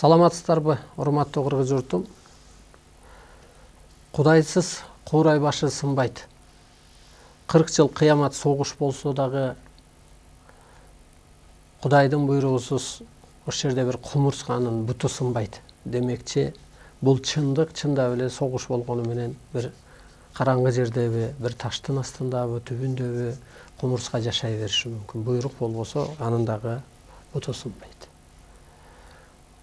Саламатсыздарбы, урматтуу кыргыз журтум. Кудайсыз куурай башы сынбайт. 40 жыл кыямат согуш болсо дагы Кудайдын буйругусуз ошол жерде бир кумурсканын буту сынбайт. Демекчи, бул чындык, чындап эле согуш болгону менен бир караңгы жердеби, бир таштын астындабы, түбүндөбү кумурска жашай бериши мүмкүн. Буйрук болбосо, анын дагы буту сынбайт.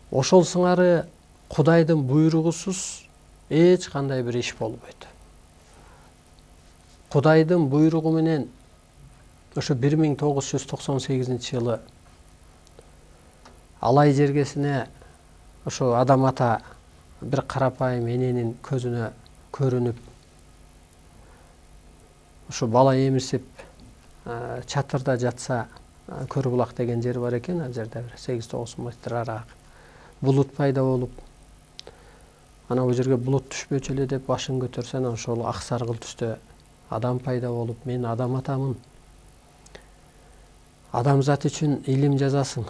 Ошол сыңары Кудайдын буйругусуз эч кандай бир иш болбойт. Кудайдын буйругу менен ошо 1998-жылы Алай жергесине ошо адам ата бир карапайым эненин көзүнө көрүнүп, ошо бала эмисип чатырда жатса, Көрбулак деген жер бар экен, ал жерде 8-9 метр араак булут пайда болуп, ана бул жерге булут түшпөчү эле деп башын көтөрсөң, ошол ак саргыл түстө адам пайда болуп, мен адам атамын. Адамзат үчүн илим жазасың,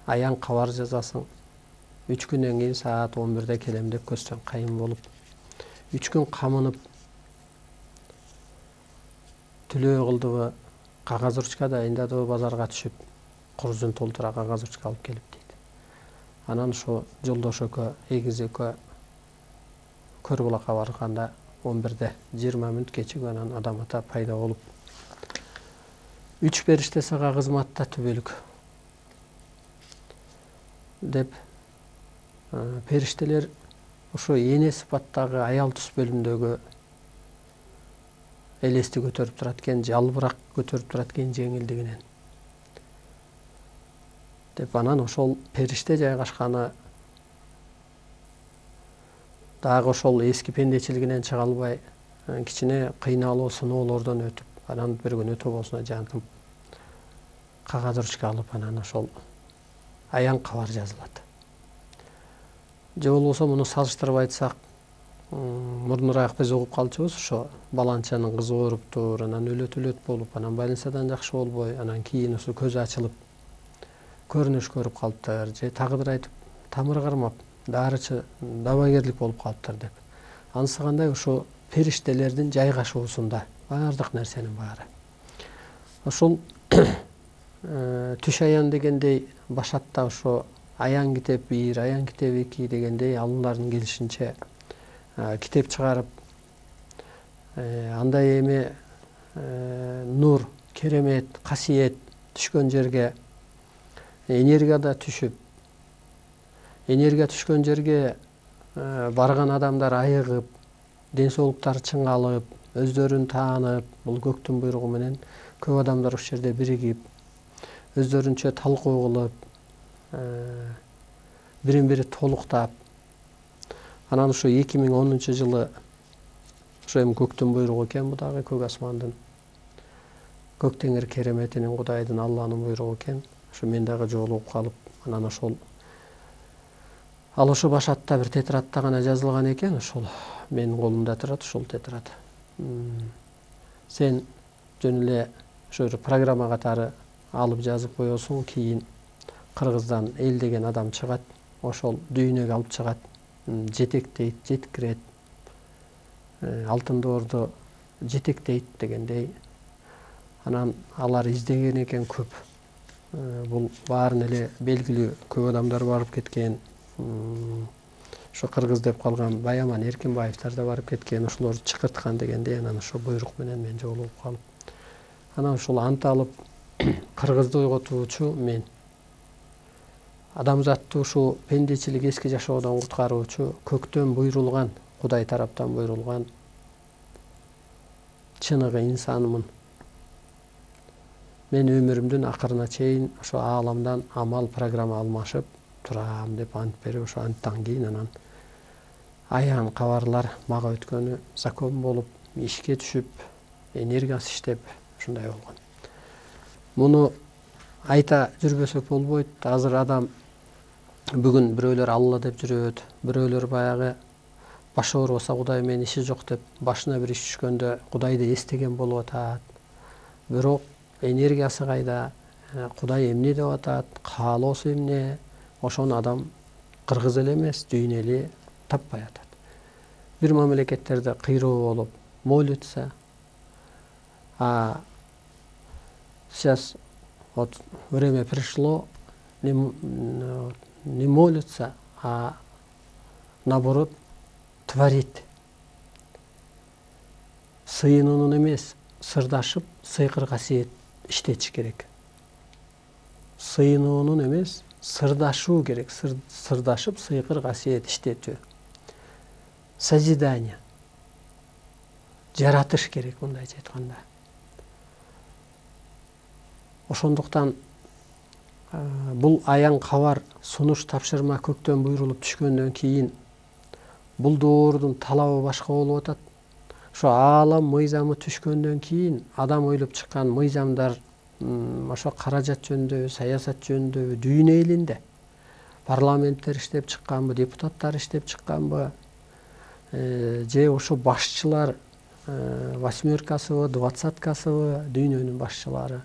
аян кабар жазасың. 3 күндөн кийин саат 11-де келем деп көзсөң кайын болуп, 3 күн камынып, түлөө кылдыбы, кагаз ручка дайындадыбы, базарга түшүп, курузун толтура кагаз ручка алып келип дейт. Анан ошо жолдош экөө, эгиз экөө Көрбулакка барганда 11-де 20 мүнөт кечиги анан адам ата пайда болуп, 3 периште сага кызматта түбөлүк деп периштелер ошо эне сыпаттагы аял түс бөлүмдөгү элести көтөрүп турат экен, жалбырак көтөрүп турат экен жеңилдигинен деп, анан ошол периште жайгашканы дагы ошол эски пендечилигинен чыга албай, кичине кыйналуу сыноолордон өтүп, анан бир күнү тобосуна жанып кагаз ручка алып, анан ошол аян кабар жазылат. Же болбосо муну салыштырып айтсак, мурдураак биз угуп калчубуз, ошо баланчанын кызы ооруптур, анан өлөт болуп, анан больницадан жакшы болбой, анан кийин ошо көзү ачылып көрүнүш көрүп калыптыр, же тагыдыр айтып тамыры кармап, дарычы дабагерлик болуп калыптыр деп. Анысы кандай, ошо периштелердин жайгашуусунда баардык нерсенин баары. Ошол түш аян дегендей башатта ошо аян китеп 1, аян китеп 2 дегендей алымдардын келишинче китеп чыгарып, андай эми нур, керемет, касиет түшкөн жерге энергия да түшүп, энергия түшкөн жерге барган адамдар айыгып, ден соолуктары чыңалып, өздөрүн таанып, бул көктүн буйругу менен көп адамдар ошол жерде биригип, өздөрүнчө талкуу кылып, бирин бири толуктап, анан ошо 2010-жылы ошо эми көктүн буйругу экен, бу дагы көк асмандын, көк теңир кереметинин, Кудайдын, Алланын буйругу экен. Ошо мен дагы жолугуп калып, анан ошол ал ошо башатта бир тетрадта гана жазылган экен, ошол менин колумда турат, ошол тетрад. Сен жөн эле ошо программа катары алып жазып коесуң, кийин Кыргыздан эл деген адам чыгат, ошол дүйнөгө алып чыгат, жетектейт, жеткирет, алтын доорду жетектейт дегендей. Анан алар издеген экен көп. Бул баарын эле белгилүү көп адамдар барып кеткен. Ошо кыргыз деп калган Баяман Эркинбаевтар да барып кеткен, ошолорду чакырткан дегендей. Анан ошо буйрук менен мен жолугуп калып, анан ошол ант алып, кыргызды ойготуучу мен, адамзатты ушул пендечилик эски жашоодон куткаруучу, көктөн буйрулган, Кудай тараптан буйрулган чыныгы инсанмын. Мен өмүрүмдүн акырына чейин ошо ааламдан амал программа алмашып турам деп ант берип, ошо анттан кийин анан аян кабарлар мага өткөнү закон болуп, ишке түшүп, энергиясы иштеп, ушундай болгон. Муну айта жүрбөсөк болбойт. Азыр адам бүгүн бирөөлөр Алла деп жүрөт, бирөөлөр баягы башы оорубаса Кудай менен иши жок деп, башына бир иш түшкөндө Кудайды эстеген болуп атат. Бирок энергиясы кайда, Кудай эмне деп атат, каалоосу эмне, ошону адам кыргыз эле эмес, дүйнөлү таппай атат. Бир мамлекеттерде кыйроо болуп молится, а сейчас вот время пришло, не молится, а наоборот творит. Сыйынуунун эмес, сырдашып, сыйкыр касиет иштетиш керек. Сыйынуунун эмес, сырдашуу керек. Сырдашып, сыйкыр касиет иштетүү. Созидание. Жаратыш керек, мындайча айтканда. Ошондуктан бул аян кабар, сунуш тапшырма көктөн буйрулуп түшкөндөн кийин бул доордун талабы башка болуп атат. Ошо аалам мыйзамы түшкөндөн кийин адам ойлоп чыккан мыйзамдар ошо каражат жөнүндө, саясат жөнүндө дүйнө элинде парламенттер иштеп чыкканбы, депутаттар иштеп чыкканбы, же ошо башчылар восьмеркасыбы, двадцаткасыбы дүйнөнүн башчылары,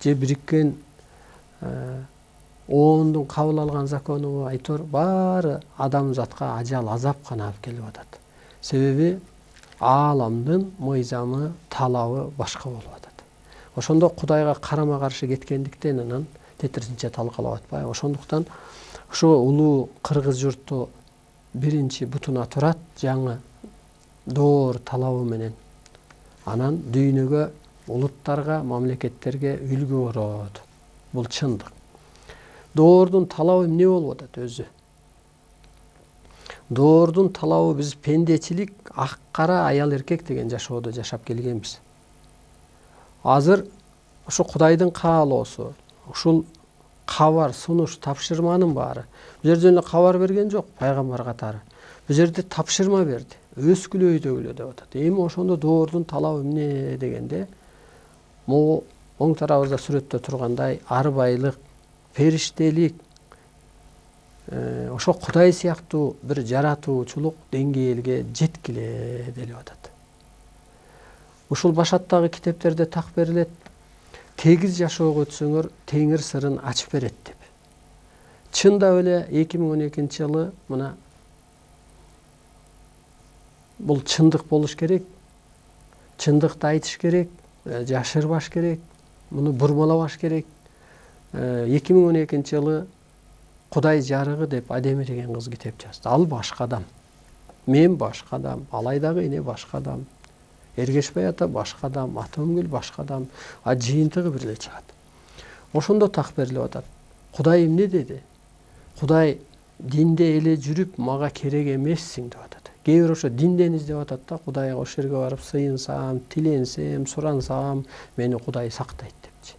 же бириккен оондун кабыл алган закону айтор, баары адамзатка ажал, азап гана алып келип атат. Себеби ааламдын мыйзамы, талабы башка болуп атат. Ошондо Кудайга карама каршы кеткендиктен анан тетирисинче талкалап атпайбы. Ошондуктан ошо улуу кыргыз журту биринчи бутуна турат жаңы доор талабы менен. Анан дүйнөгө, улуттарга, мамлекеттерге үлгү болот. Бул чындык. Доордун талабы эмне болуп атат өзү? Доордун талабы биз пендечилик, ак кара, аял эркек деген жашоодо жашап келгенбиз. Азыр ошо Кудайдын каалоосу, ушул кабар, сунуш, тапшырманын баары. Бул жерде эле кабар берген жок, пайгамбар катары. Бул жерде тапшырма берди. Өскүлө өйдөгүлө деп атат. Эми ошондо доордун талабы эмне дегенде, могу оң тарабыбызда сүрөттө тургандай арбайлык, периштелик, ошо Кудай сыяктуу бир жаратуучулук деңгээлге жеткиле деп атат. Ушул башаттагы китептерде так берилет. Тегиз жашоого өтсөңөр теңир сырын ачып берет деп. Чындап эле 2012-жылы мына бул чындык болуш керек. Чындыкты айтыш керек, жашырбаш керек, муну бурмалабаш керек. 2012-жылы Кудай жарыгы деп Адеми деген кыз китеп жазды. Ал башка адам. Мен башка адам, Алайдагы эне башка адам. Эргешбай ата башка адам, Атомгүл башка адам, а жыйынтыгы бир эле чыгат. Ошондо так берилип атат. Кудай эмне деди? Кудай динде эле жүрүп мага керек эмессиң деп атат. Кээ бир ошо динден издеп атат да, Кудайга ошол жерге барып сыйынсам, тиленсем, сурансам, мени Кудай сактайт депчи.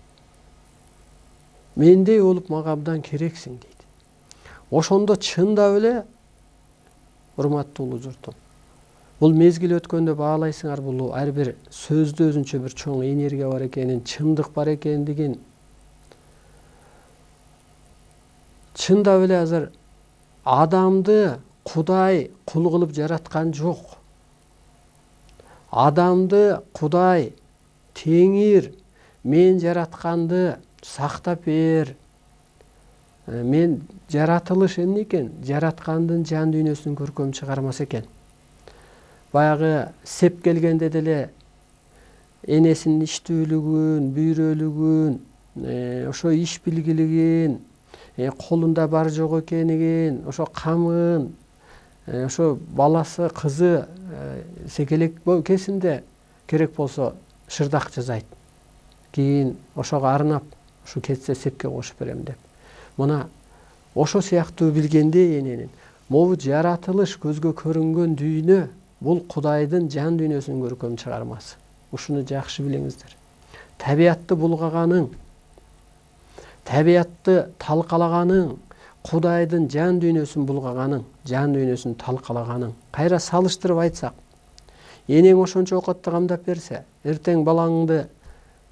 Мендей болуп мага абдан керексиң дейт. Ошондо чындап эле урматтуу улуу журтум, бул мезгил өткөндө баалайсыңар, бул ар бир сөздө өзүнчө бир чоң энергия бар экенин, чындык бар экендигин. Чындап эле азыр адамды Кудай кул кылып жараткан жок. Адамды Кудай, теңир, мен жаратканды сактап бер. Мен жаратылыш эмне экен? Жараткандын жан дүйнөсүн көркөм чыгармаса экен. Баягы сеп келгенде деле энесинин иштүүлүгүн, бүйрөлүгүн, ошо иш билгилигин, колунда бар жок экенин, ошо камын, ошо баласы, кызы секелек кезинде керек болсо шырдак жасайт. Кийин ошого арнап, ушу кетсе сепке кошуп берем деп. Мына ошо сыяктуу билгенде эненин, могу жаратылыш, көзгө көрүнгөн дүйнө бул Кудайдын жан дүйнөсүнүн көркөм чыгармасы. Ушуну жакшы билиңиздер. Табиятты булгаганың, табиятты талкалаганың, Кудайдын жан дүйнөсүн булгаганың, жан дүйнөсүн талкалаганың. Кайра салыштырып айтсак, энең ошончо окотто камдап берсе, эртең балаңды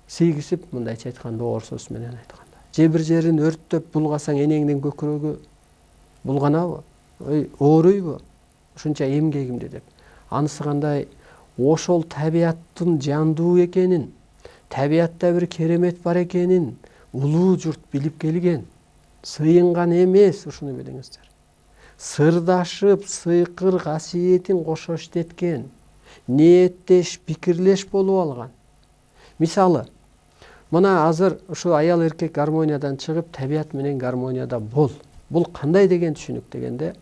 сейгисип, мындайча айтканда, оор сөз менен айтканда, же бир жерин өрттөп булгасаң, энеңдин көкүрөгү булганабы? Ооруйбу? Ушунча эмгегимди деп. Анысы кандай? Ошол табияттын жандуу экенин, табиятта бир керемет бар экенин улуу журт билип келген, сыйынган эмес, ушуну билиңиздер. сырдашып, сыйкыр касиетин кошо иштеткен, ниеттеш, пикирлеш болуп алган. Мисалы, мына азыр ушу аял эркек гармониядан чыгып, табият менен гармонияда бол. Бул кандай деген түшүнүк дегенде,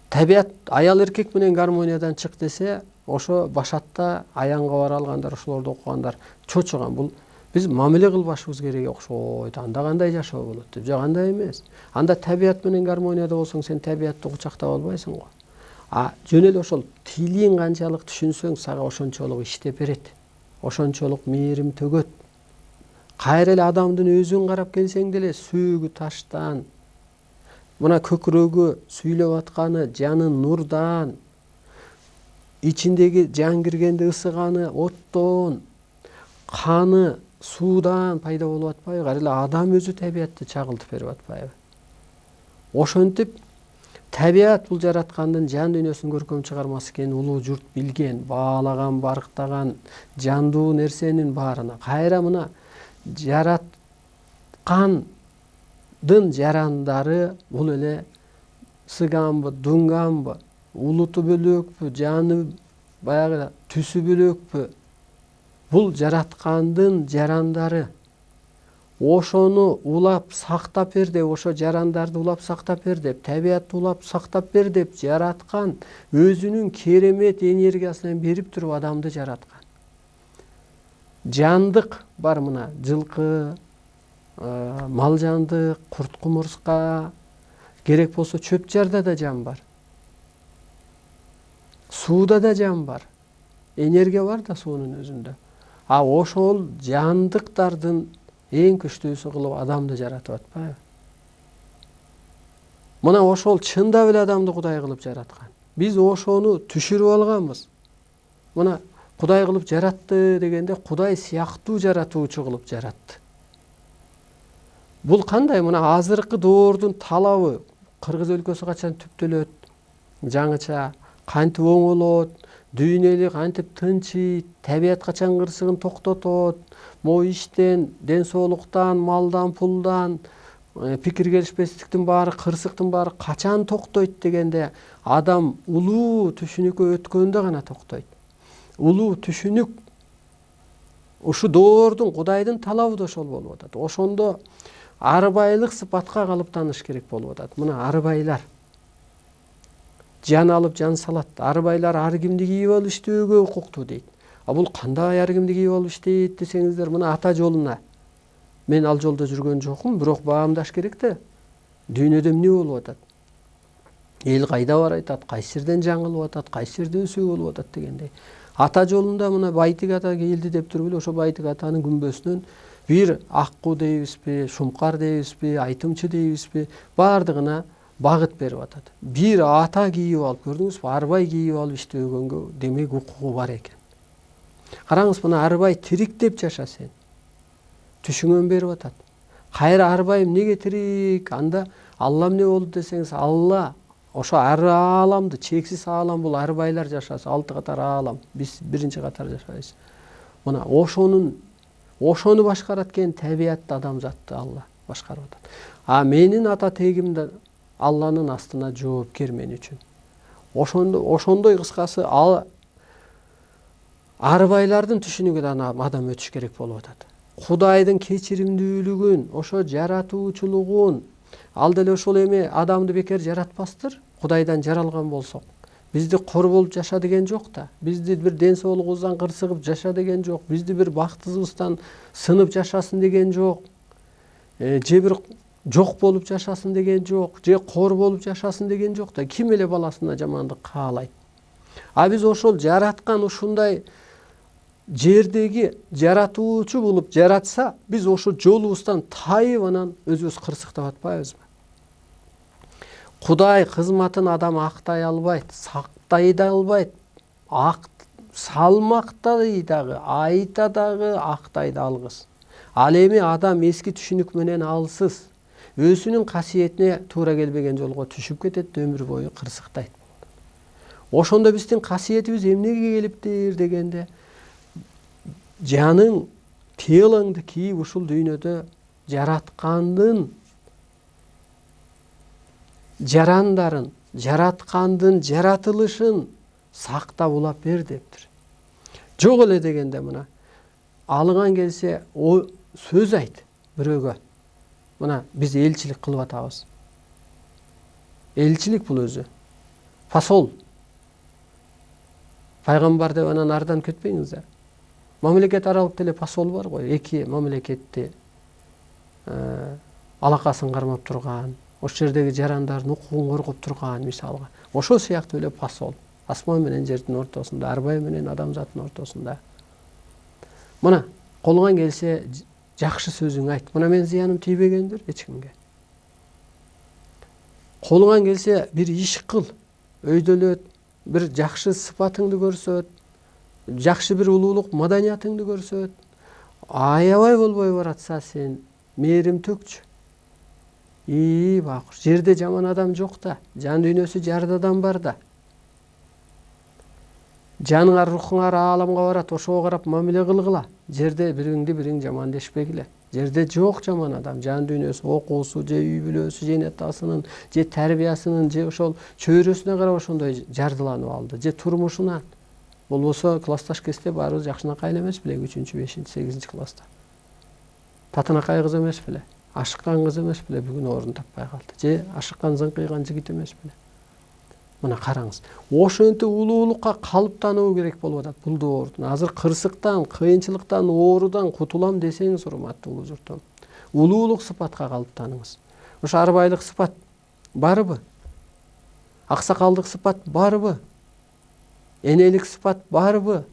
табият аял эркек менен гармониядан чык десе, ошо башатта аянга бара алгандар, ошолорду окугандар чочуган. Бул биз мамиле кылбашыбыз керек окшойт. Анда кандай жашоо болот деп. Жок, андай эмес. Анда табият менен гармонияда болсоң, сен табиятты кучактап албайсың го. Жөн эле ошол тилин канчалык түшүнсөң, сага ошончолук иштеп берет. Ошончолук мээрим төгөт. Кайра эле адамдын өзүн карап келсең деле, сүйгү таштан, мына көкүрөгү сүйлөп атканы жаны нурдан, ичиндеги жан киргенде ысыганы оттон, каны суудан пайда болуп атпайбы? Кайра эле адам өзү табиятты чагылтып берип атпайбы? Ошентип табият бул жараткандын жан дүйнөсүнүн көркөм чыгармасы экенин улуу журт билген, баалаган, барктаган жандуу нерсенин баарына. Кайра мына жараткандын жарандары бул эле сыганбы, дуңганбы, улуту бөлөкпү, жаны баягы түсү бөлөкпү? Бул жараткандын жарандары. Ошону улап сактап бер деп, ошо жарандарды улап сактап бер деп, табиятты улап сактап бер деп жараткан, өзүнүн керемет энергиясынан берип туруп адамды жараткан. Жандык бар мына, жылкы, мал жандык, курт кумурска, керек болсо чөп жарда да жан бар. Сууда да жан бар. Энергия бар да суунун өзүндө. Ошол жандыктардын эң күчтүүсү кылып адамды жаратып атпайбы? Мына ошол чындап эле адамды Кудай кылып жараткан. Биз ошону түшүрүп алганбыз. Мына Кудай кылып жаратты дегенде, Кудай сыяктуу жаратуучу кылып жаратты. Бул кандай? Мына азыркы доордун талабы, Кыргыз өлкөсү качан түптөлөт, жаңыча кантип оңолот, дүйнө эли кантип тынчыйт, табият качан кырсыгын токтотот, могу иштен, ден соолуктан, малдан, пулдан, пикир келишпестиктин баары, кырсыктын баары качан токтойт дегенде, адам улуу түшүнүккө өткөндө гана токтойт. Улуу түшүнүк, ушу доордун, Кудайдын талабы да ошол болуп атат. Ошондо арбайлык сыпатка калыптаныш керек болуп атат. Мына арбайлар жан алып жан салат. Арбайлар ар кимди кийип алып иштөөгө укуктуу дейт. Бул кандай ар кимди кийип алып иштейт десеңиздер, мына ата жолуна. Мен ал жолдо жүргөн жокмун, бирок баамдаш керек да. Дүйнөдө эмне болуп атат? Эл кайда барып атат? Кайсы жерден жаңылып атат? Кайсы жерде өсүү болуп атат дегендей. Ата жолунда мына Байтик ата келди деп туруп эле, ошо Байтик атанын күмбөсүнөн бир Акку дейбизби, Шумкар дейбизби, Айтымчы дейбизби, бардыгына багыт берип атат. Бир ата кийип алып, көрдүңүзбү? Арбай кийип алып иштөгөнгө демек укугу бар экен. Караңыз, мына арбай тириктеп жаша сен. Түшүңөн берип атат. Кайра арбай эмнеге тирик? Анда Алла эмне болду десеңиз, Алла ошо ар ааламды, чексиз аалам бул арбайлар жашаса, 6 катар аалам. Биз биринчи катар жашайбыз. Мына ошону башкарат экен, табиятты, адамзатты Алла башкарып атат. Менин ата тегимде Алланын астына жоопкер мен үчүн. Ошондой кыскасы арбайлардын түшүнүгүнөн адам өтүш керек болуп атат. Кудайдын кечиримдүүлүгүн, ошо жаратуучулугун, ал деле ошол эми адамды бекер жаратпастыр. Кудайдан жаралган болсок, бизди кор болуп жаша деген жок да. Бизди бир ден соолугубуздан кырсыгып жаша деген жок. Бизди бир бактыбыздан сынып жашасын деген жок. Же бир жок болуп жашасын деген жок, же кор болуп жашасын деген жок да. Ким эле баласына жамандык каалайт? Биз ошол жараткан ушундай жердеги жаратуучу болуп жаратса, биз ошо жолубуздан тайып анан өзүбүз кырсыктап атпайбызбы? Кудай кызматын адам актай албайт, сактай да албайт. Салмактай дагы, айта дагы, актай да алгыс. Ал эми адам эски түшүнүк менен алсыз, өзүнүн касиетине туура келбеген жолго түшүп кетет, өмүр бою кырсыктайт. Ошондо биздин касиетибиз эмнеге келиптир дегенде, жаның, телоңду кийип ушул дүйнөдө жараткандын жарандарын, жараткандын жаратылышын сактап улап бер дептир. Жок эле дегенде мына алыңан келсе о сөз айт бирөөгө. Мына биз элчилик кылып атабыз. Элчилик бул өзү. Посол. Пайгамбар деп анан ардан кетпеңиздер. Мамлекет аралык деле посол бар го. Эки мамлекетти алакасын кармап турган, ошол жердеги жарандардын укугун коргоп турган мисалга. Ошол сыяктуу эле посол. Асман менен жердин ортосунда, арбай менен адамзаттын ортосунда. Мына колуңан келсе жакшы сөзүң айт. Мына мен зыяным тийбегендир эч кимге. Колуңан келсе бир иш кыл, өйдөлөт, бир жакшы сыпатыңды көрсөт, жакшы бир улуулук маданиятыңды көрсөт. Аябай болбой баратса сен мээрим төкчү. Бакыр, жерде жаман адам жок да, жан дүйнөсү жардадан бар да. Жаныңар, рухуңар ааламга барат, ошого карап мамиле кылгыла. Жерде бириңди бириң жаман дешпегиле. Жерде жок жаман адам, жан дүйнөсү, окуусу, же үй бүлөсү, же нетасынын, же тарбиясынын, же ошол чөйрөсүнө карап ошондой жардыланып алды, же турмушунан. Болбосо классташ кезде баарыбыз жакшынакай эле эмес беле 3-5, 8 класста. Татынакай кыз эмес беле, ашыккан кыз эмес беле бүгүн орун таппай калды. Же ашыккан зыңкыйган жигит эмес беле. Мына караңыз, ошентип улуулукка калыптануу керек болуп атат бул доордун. Азыр кырсыктан, кыйынчылыктан, оорудан кутулам десеңиз, урматтуу улуу журтум, улуулук сыпатка калыптаныңыз. Ошо арбайлык сыпат барбы? Аксакалдык сыпат барбы? Энелик сыпат барбы?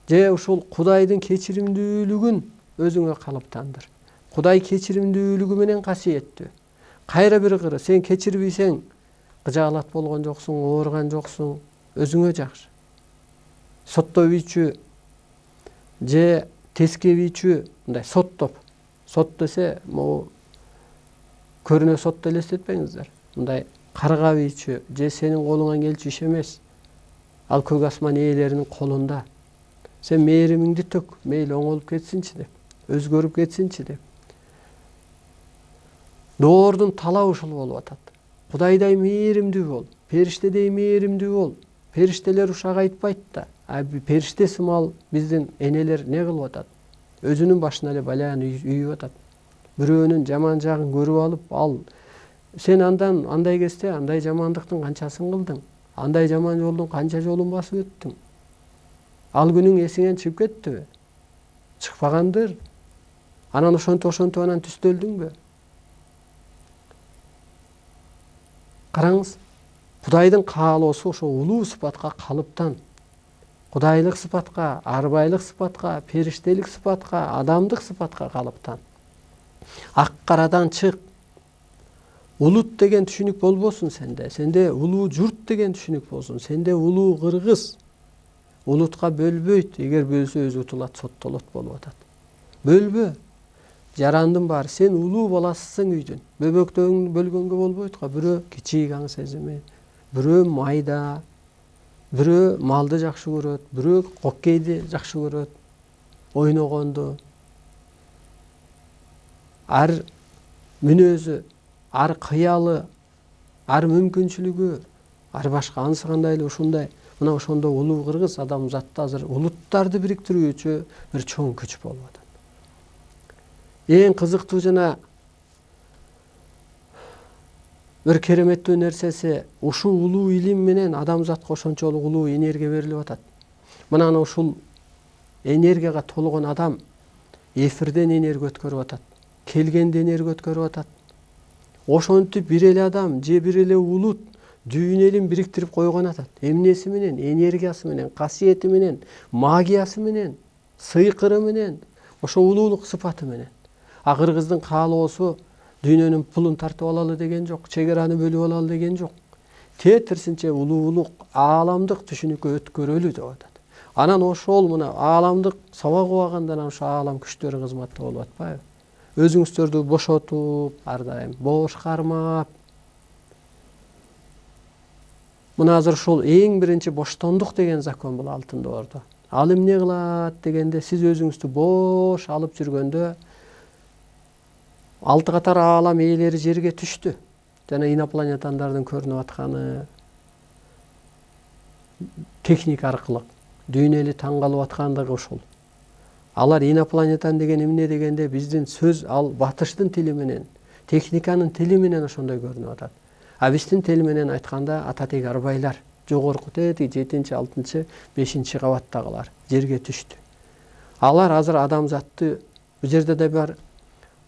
Же ушул Кудайдын кечиримдүүлүгүн өзүңө калыптандыр. Кудай кечиримдүүлүгү менен касиеттүү. Кайра бир кыры сен кечирбейсең, кыжаалат болгон жоксуң, ооруган жоксуң, өзүңө жакшы. Соттобүйчү же тескебийчү, мындай соттоп. Сот десе, могу көрүнө сотто элестетпеңиздер. Мындай карга бийчү же сенин колуңан келчү иш эмес. Ал көк асман ээлеринин колунда. Сен мээримиңди төк, мейли оңолуп кетсинчи деп, өзгөрүп кетсинчи деп. Доордун талабы ушул болуп атат. Кудайдай мээримдүү бол, периштедей мээримдүү бол. Периштелер ушак айтпайт да. Периште сымал биздин энелер не кылып атат? Өзүнүн башына эле балааны үйүп атат. Бирөөнүн жаман жагын көрүп алып, ал сен андан андай кезде андай жамандыктын канчасын кылдың? Андай жаман жолдун канча жолун басып өттүң? Ал күнүң эсиңен чыгып кеттиби? Чыкпагандыр. Анан ошентип анан түстөлдүңбү? Караңыз, Кудайдын каалоосу ошо улуу сыпатка калыптан, кудайлык сыпатка, арбайлык сыпатка, периштелик сыпатка, адамдык сыпатка калыптан. Ак карадан чык. Улут деген түшүнүк болбосун сенде. Сенде улуу журт деген түшүнүк болсун. Сенде улуу кыргыз. Улутка бөлбөйт. Эгер бөлсө өзү утулат, соттолот болуп атат. Бөлбө. Жарандын баары сен улуу баласысың үйдүн. Бөбөктөрүң бөлгөнгө болбойт го. Бирөө кичик аң сезими, бирөө майда, бирөө малды жакшы көрөт, бирөө хоккейди жакшы көрөт, ойногонду. Ар мүнөзү, ар кыялы, ар мүмкүнчүлүгү, ар башка анысы кандай эле ушундай. Мына ошондо улуу кыргыз адамзатты азыр улуттарды бириктирүүчү бир чоң күч болуп атат. Эң кызыктуу жана бир кереметтүү нерсеси ушул улуу илим менен адамзатка ошончолук улуу энергия берилип атат. Мына ушул энергияга толгон адам эфирден энергия өткөрүп атат, келгенде энергия өткөрүп атат. Ошентип бир эле адам же бир эле улут дүйнө элин бириктирип койгон атат. Эмнеси менен, энергиясы менен, касиети менен, магиясы менен, сыйкыры менен, ошо улуулук сыпаты менен. А кыргыздын каалоосу дүйнөнүн пулун тартып алалы деген жок, чек араны бөлүп алалы деген жок. Тетирсинче улуулук ааламдык түшүнүккө өткөрөлү деп атат. Анан ошол мына ааламдык сабак убаганда ошо аалам күчтөрү кызматта болуп атпайбы? Өзүңүздөрдү бошотуп, ар дайым бош кармап. Мына азыр ушул эң биринчи боштондук деген закон бул алтын доордо. Ал эмне кылат дегенде, сиз өзүңүздү бош алып жүргөндө 6 катар аалам ээлери жерге түштү. жана инопланетандардын көрүнүп атканы техника аркылуу дүйнө эли таң калып аткандыгы ушул. Алар инопланетан деген эмне дегенде биздин сөз ал батыштын тили менен, техниканын тили менен ошондой көрүнүп атат. А биздин тил менен айтканда ататек арбайлар жогорку тети 7-6, 5 кабаттагылар жерге түштү. Алар азыр адамзатты бул жерде да бар,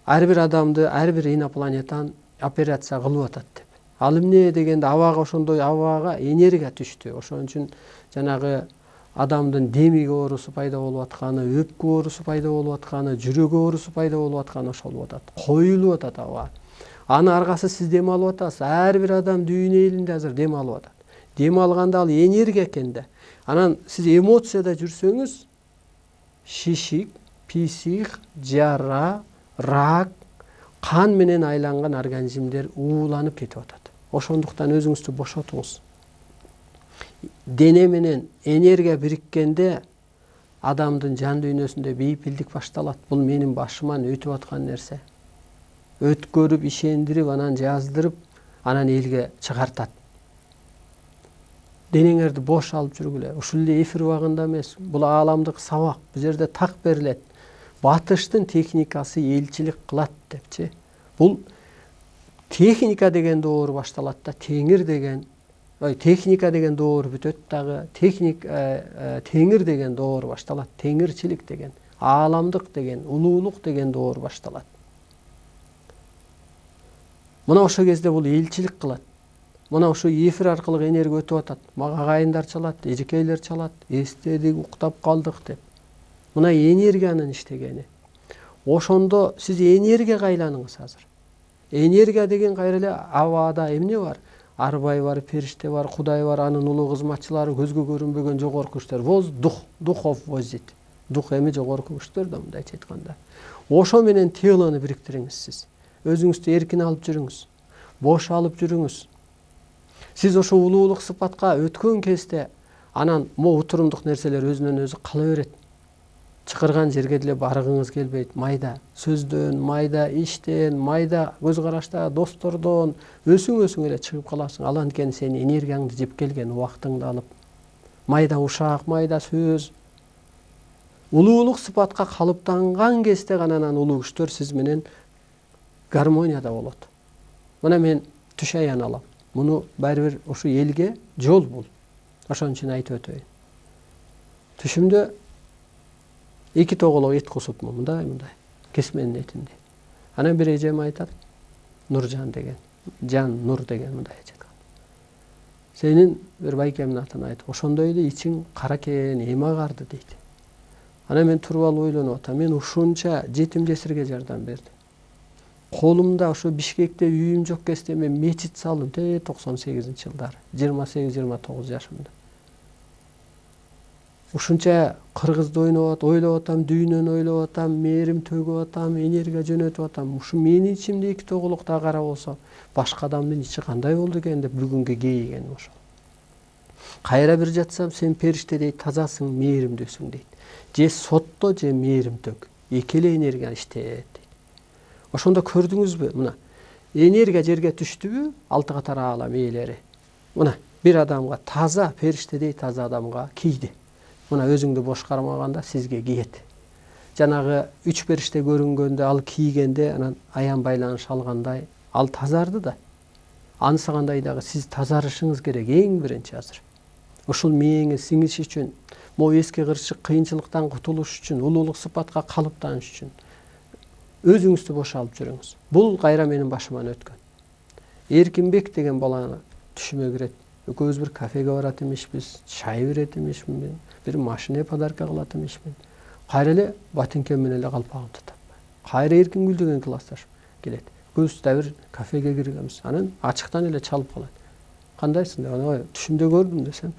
ар бир адамды ар бир инопланетан операция кылып атат деп. Ал эмне дегенде абага ошондой абага энергия түштү. Ошон үчүн жанагы адамдын демиги оорусу пайда болуп атканы, өпкө оорусу пайда болуп атканы, жүрөк оорусу пайда болуп атканы ошол болуп атат. Коюлуп атат аба. Аны аркасы сиз дем алып атасыз. Ар бир адам дүйнө элинде азыр дем алып атат. Дем алганда ал энергия экен да. Анан сиз эмоцияда жүрсөңүз, шишик, писих, жара, рак, кан менен айланган организмдер ууланып кетип атат. Ошондуктан өзүңүздү бошотуңуз. Дене менен энергия бириккенде адамдын жан дүйнөсүндө бейпилдик башталат. Бул менин башыман өтүп аткан нерсе. Өткөрүп, ишендирип, анан жаздырып, анан элге чыгартат. Денеңерди бош алып жүргүлө. Ушул эле эфир убагында эмес, бул ааламдык сабак. Бул жерде так берилет. Батыштын техникасы элчилик кылат депчи. Бул техника деген доор башталат да, теңир деген, техника деген доор бүтөт дагы, теңир деген доор башталат. Теңирчилик деген, ааламдык деген, улуулук деген доор башталат. Мына ошол кезде бул элчилик кылат. Мына ошо эфир аркылуу энергия өтүп атат. Мага агайындар чалат, эжекейлер чалат, эстедик, уктап калдык деп. Мына энергиянын иштегени. Ошондо сиз энергияга айланыңыз азыр. Энергия деген кайра эле абада эмне бар? Арбай бар, периште бар, Кудай бар, анын улуу кызматчылары, көзгө көрүнбөгөн жогорку күчтөр. Воздух, духов возит. Дух эми жогорку күчтөр да мындайча айтканда. Ошо менен телону бириктириңиз сиз. Өзүңүздү эркин алып жүрүңүз. Бош алып жүрүңүз. Сиз ошо улуулук сыпатка өткөн кезде анан мо утурумдук нерселер өзүнөн өзү кала берет. Чакырган жерге деле баргыңыз келбейт. Майда сөздөн, майда иштен, майда көз карашта, достордон өсүң эле чыгып каласың. Ал анткени сени энергияңды жеп келген, убактыңды алып. Майда ушак, майда сөз. Улуулук сыпатка калыптанган кезде гана анан улуу күчтөр сиз менен гармонияда болот. Мына мен түш аян алам. Муну баары бир ушу элге жол бул. Ошон үчүн айтып өтөйүн. Түшүмдө 2 тоголок эт кусупмун, мындай, кесменин этинде. Анан бир эжем айтат, Нуржан деген, Жан Нур деген мындай айткан. Сенин бир байкемдин атын айтып, ошондой эле ичиң кара экен, эме агарды дейт. Анан мен туруп алып ойлонуп атам, мен ушунча жетим жесирге жардам бердим. Колумда ошо Бишкекте үйүм жок кезде мен мечит салдым, 98-жылдары, 28-29 жашымда. Ушунча кыргызды ойлоп атам, дүйнөнү ойлоп атам, мээрим төгүп атам, энергия жөнөтүп атам. Ушу менин ичимде 2 тоголукта кара болсо, башка адамдын ичи кандай болду экен деп бүгүнгө кейигеним ошол. Кайра бир жатсам, сен периштедей тазасың, мээримдүүсүң дейт. Же сотто, же мээрим төк. Эки эле энергия иштейт. Ошондо көрдүңүзбү? Мына, энергия жерге түштүбү? 6 катар аалам ээлери. Мына, бир адамга таза, периштедей таза адамга кийди. Мына өзүңдү бош кармаганда сизге киет. Жанагы 3 периште көрүнгөндө, ал кийгенде анан аян байланыш алгандай, ал тазарды да. Ансагандай дагы сиз тазарышыңыз керек эң биринчи азыр. Ушул мээңе сиңиш үчүн, мо эски кырчык кыйынчылыктан кутулуш үчүн, улуулук сыпатка калыптаныш үчүн өзүңүздү бош алып жүрүңүз. Бул кайра менин башыман өткөн. Эркинбек деген баланы түшүмө кирет. Экөөбүз бир кафеге барат эмешпиз, чай берет эмешмин, бир машина подарка кылат эмешмин. Кайра эле ботинкем менен эле калпагымды таппай. Кайра Эркингүл деген классташ келет. Көз да бир кафеге киргенбиз. Анан ачыктан эле чалып калат. Кандайсың деп, ой, түшүмдө көрдүм десем,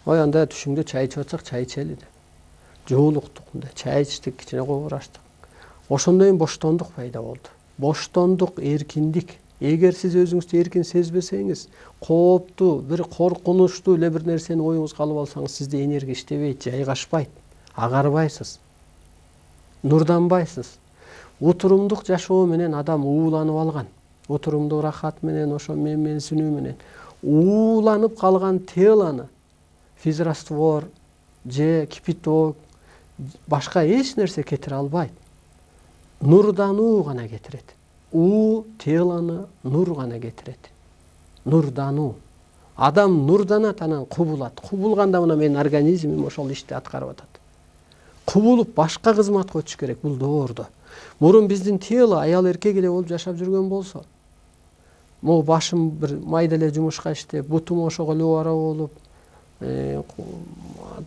ой, анда түшүңдө чай ичип атсак, чай ичели деп. Жоолуктук, мындай чай ичтик, кичине кобураштык. Ошондон кийин боштондук пайда болду. Боштондук, эркиндик. Эгер сиз өзүңүздү эркин сезбесеңиз, кооптуу, бир коркунучтуу эле бир нерсени оюңузга алып алсаңыз, сизде энергия иштебейт, жайгашпайт, агарбайсыз, нурданбайсыз. Утурумдук жашоо менен адам ууланып алган. отурумдуу рахат менен, ошо менсинүү менен ууланып калган телону физраствор же кипяток башка эч нерсе кетире албайт. Нурдануу гана кетирет. Телону нур гана кетирет. Нурдануу. Адам нурданат, анан кубулат. Кубулганда мына менин организмим ошол ишти аткарып атат. Кубулуп башка кызматка өтүш керек бул доордо. Мурун биздин тело аял эркек эле болуп жашап жүргөн болсо, могу башым бир майда эле жумушка иштеп, бутум ошого лубара болуп,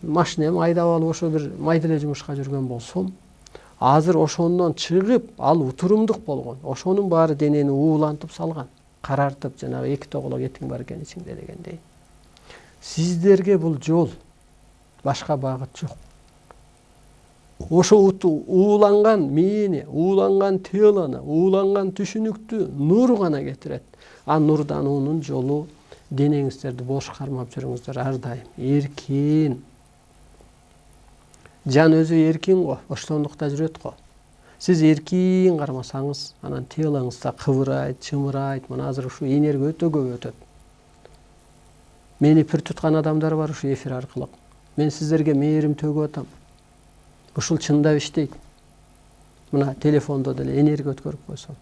машинем айдап алып ошо бир майда эле жумушка жүргөн болсом, азыр ошондон чыгып, ал утурумдук болгон. Ошонун баары денени уулантып салган, карартып, жанагы эки тоголок этиң бар экен ичиңде дегендей. Сиздерге бул жол, башка багыт жок. Ошо ууланган мээни, ууланган телону, ууланган түшүнүктү нур гана кетирет. А нурдануунун жолу денеңиздерди бош кармап жүрүңүздөр ар дайым. Эркин. Жан өзү эркин го, ошондукта жүрөт го. Сиз эркин кармасаңыз, анан телоңуз да кыбырайт, чымырайт. Мына азыр ушу энергия өтө көп өтөт. Мени пир туткан адамдар бар ушу эфир аркылуу. Мен сиздерге мээрим төгүп атам. Ушул чындап иштейт. Мына телефондо деле энергия өткөрүп койсом,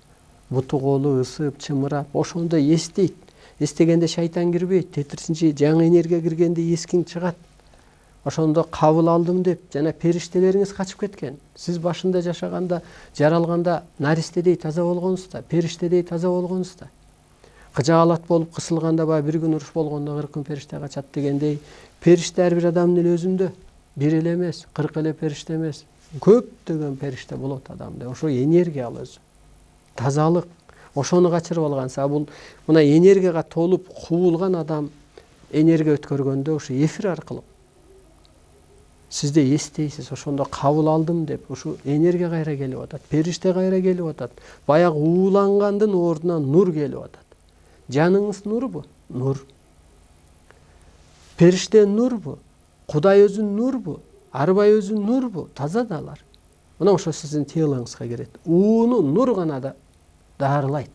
буту колу ысып, чымырап, ошондо эстейт. Эстегенде шайтан кирбейт, тетирсинчи жаңы энергия киргенде эскиң чыгат. Ошондо кабыл алдым деп жана периштелериңиз качып кеткен. Сиз башында жашаганда, жаралганда наристедей таза болгонсузда, периштедей таза болгонсузда. Кыжаалат болуп кысылганда бир күн уруш болгондо 40 күн периште качат дегендей, периште ар бир адамдын өзүндө. Бир эле эмес, 40 эле периште эмес, көптөгөн периште болот адамда. Ошо энергия ал өзү. Тазалык. Ошону качырып алганса, бул мына энергияга толуп кубулган адам энергия өткөргөндө ушу эфир аркылуу сизде эстейсиз, ошондо кабыл алдым деп, ушу энергия кайра келип атат, периште кайра келип атат. Баягы уулангандын ордуна нур келип атат. Жаныңыз нурбу? Нур. Периште нурбу? Кудай өзү нурбу? Арбай өзү нурбу? Таза да алар. Мына ошо сиздин телоңузга кирет. Ууну нур гана да дарылайт.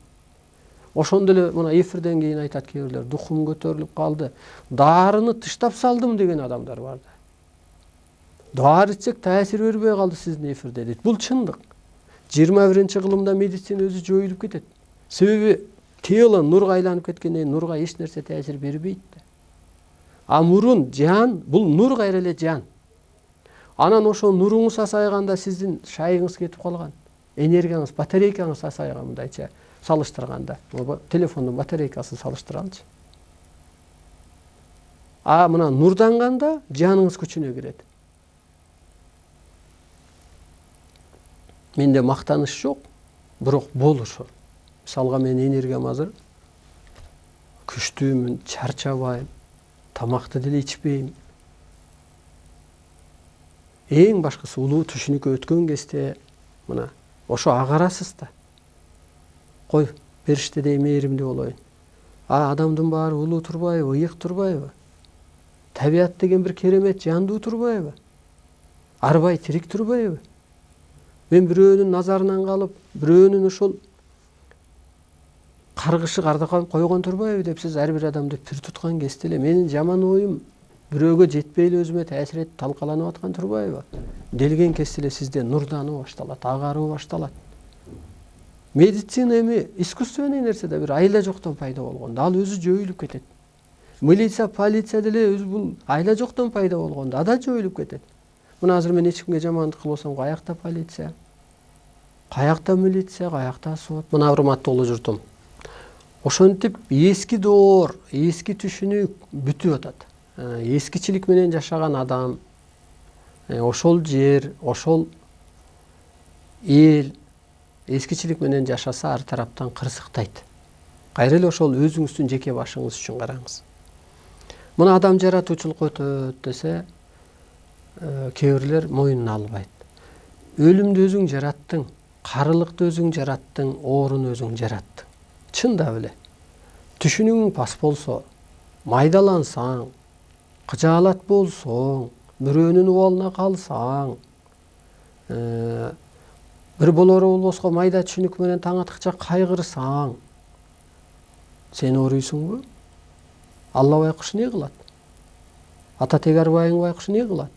Ошондо эле мына эфирден кийин айтат кээ бирлер, духум көтөрүлүп калды. Дарыны тыштап салдым деген адамдар бар да. Дары ичсек таасир бербей калды сиздин эфирде дейт. Бул чындык. 21-кылымда медицина өзү жоюлуп кетет. Себеби тело нурга айланып кеткенден нурга эч нерсе таасир бербейт да. А мурун жан, бул нур кайра эле жан. Анан ошо нуруңуз асайганда сиздин шайыңыз кетип калган. Энергияңыз, батарейкаңыз асайган мындайча салыштырганда. Телефондун батарейкасын салыштыралычы. А мына нурданганда жаныңыз күчүнө кирет. Менде мактаныш жок, бирок болушу. Мисалга мен энергиям азыр күчтүүмүн, чарчабайм. Тамакты деле ичпейм. Эң башкысы улуу түшүнүккө өткөн кезде мына ошо агарасыз да. Кой, периштедей мээримдүү болоюн. А адамдын баары улуу турбайбы, ыйык турбайбы? Табият деген бир керемет жандуу турбайбы? Арбай тирик турбайбы? Мен бирөөнүн назарынан калып, бирөөнүн ошол каргышы кардакан койгон турбайбы деп сиз ар бир адамды пир туткан кезде эле менин жаман оюм бирөөгө жетпей эле өзүмө таасир этип талкаланып аткан турбайбы? Делген кезде эле сизде нурдануу башталат, агаруу башталат. Медицина эми искусственный нерсе да бир айла жоктон пайда болгондо ал өзү жоюлуп кетет. Милиция, полиция деле өзү бул айла жоктон пайда болгондо ада жоюлуп кетет. Мына азыр мен эч кимге жамандык кылбасам, каякта полиция, каякта милиция, каякта сот. Мына урматтуу улуу журтум. Ошентип эски доор, эски түшүнүк бүтүп атат. Эскичилик менен жашаган адам, ошол жер, ошол эл эскичилик менен жашаса ар тараптан кырсыктайт. Кайра эле ошол өзүңүздүн жеке башыңыз үчүн караңыз. Мына адам жаратуучулук өтөт десе, кээ бирлер моюнуна албайт. Өлүмдү өзүң жараттың, карылыкты өзүң жараттың, ооруну өзүң жараттың. Чындап эле. Түшүнүгүң пас болсо, майдалансаң, кыжаалат болсоң, бирөөнүн убалына калсаң, бир болоро болбоско майда түшүнүк менен таң аткыча кайгырсаң, Сен ооруйсуңбу? Алла байкуш не кылат? Ата Тегербайың байкуш не кылат?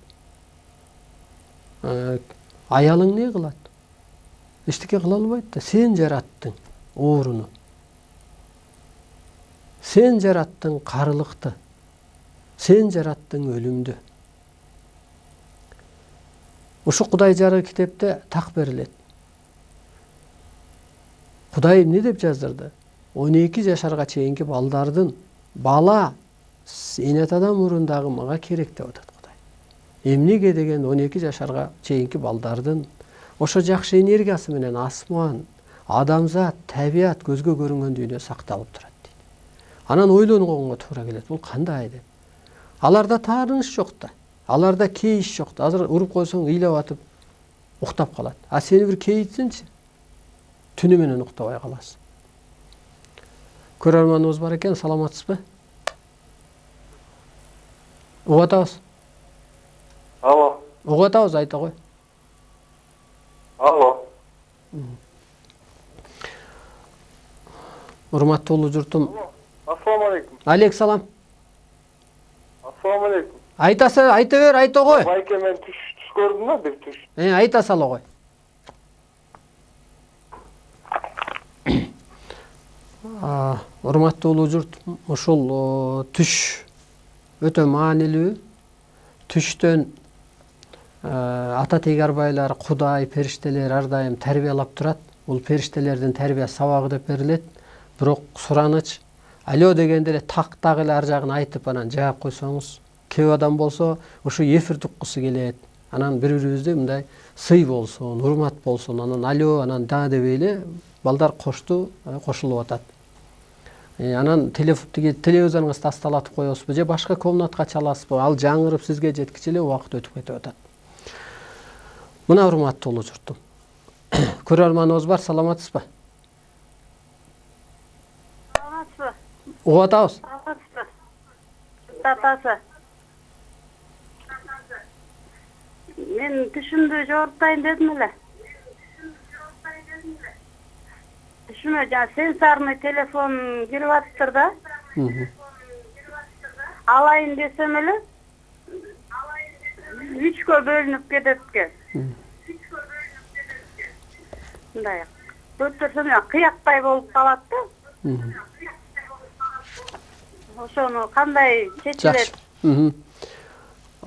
Аялың не кылат? Эчтеке кыла албайт да. Сен жараттың ооруну. Сен жараттың карылыкты. Сен жараттың өлүмдү. Ушу Кудай жары китепте так берилет. Кудай эмне деп жаздырды? 12 жашарга чейинки балдардын бала эне атадан мурун мага керек деп атат Кудай. Эмнеге деген 12 жашарга чейинки балдардын ошо жакшы энергиясы менен асман, адамзат, табият көзгө көрүнгөн дүйнө сакталып турат дейт. Анан ойлонгонго туура келет. Бул кандай деп? Аларда таарыныш жок да. Аларда кейиш жок да. Азыр уруп койсоң ыйлап атып уктап калат. А сени бир кейитсинчи. Түнү менен уктабай каласың. Көрөрманыбыз бар экен, саламатсызбы? Угуп атабыз. Алло. Угуп атабыз, айта кой. Алло. Урматтуу улуу журтум. Ассаламу алейкум. Алейкум салам. Ассаламу алейкум. Айта бер, айта кой. Байке мен түш көрдүм да, бир түш. Айта сала кой. Урматтуу улуу журт, ушул түш өтө маанилүү. Түштөн ата Тегербайлар, Кудай, периштелер ар дайым тарбиялап турат. Бул периштелердин тарбия сабагы деп берилет. Бирок сураныч, алё дегенде эле так эле ар жагын айтып анан жаап койсоңуз, кээ адам болсо ушу эфир туккусу келет. Анан бири-бирибизде мындай сый болсун, урмат болсун, анан алё, анан да дебей эле балдар кошулуп атат. Анан телевизоруңузду тасталатып коесузбу же башка комнатка чаласызбы? Ал жаңырып сизге жеткиче эле убакыт өтүп кетип атат. Мына урматтуу улуу журтум. Көрөрманыбыз бар, саламатсызбы? Саламатсызбы? Угуп атабыз. Саламатсызбы? Татасы. Мен түшүмдү жорттайын дедим эле. Түшүмө жана сенсорный телефон кирип атыптыр да. Алайын десем эле 3кө бөлүнүп кетет экен. Мындай көтөрсөм кыяктай болуп калат да. Ошону кандай чечилет?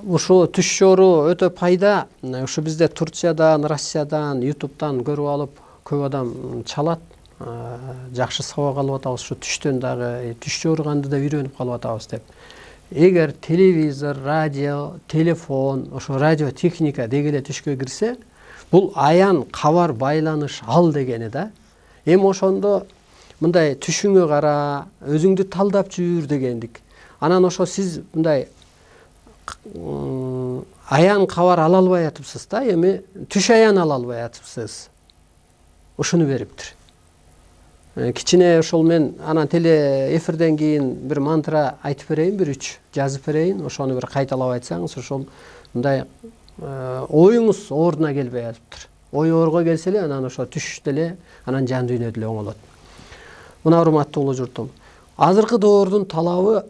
Ушу түш жору өтө пайда. Ушу бизде Турциядан, Россиядан, YouTube'дан көрүп алып көп адам чалат. Жакшы сабак алып атабыз. Ушу түштөн дагы түш жорганды да үйрөнүп калып атабыз деп. Эгер телевизор, радио, телефон, ошо радио техника дегеле түшкө кирсе, бул аян кабар байланыш ал дегени да. Эми ошондо мындай түшүңө кара, өзүңдү талдап жүр дегендик. Анан ошо сиз мындай аян кабар ала албай атыпсыз да, эми түш аян ала албай атыпсыз. Ушуну бериптир. Кичине ошол мен анан теле эфирден кийин бир мантра айтып берейин, бир 3 жазып берейин. Ошону бир кайталап айтсаңыз, ошол мындай оюңуз ордуна келбей атыптыр. Ой орго келсе эле анан ошо түш деле анан жан дүйнө деле оңолот. Мына урматтуу улуу журтум, азыркы доордун талабы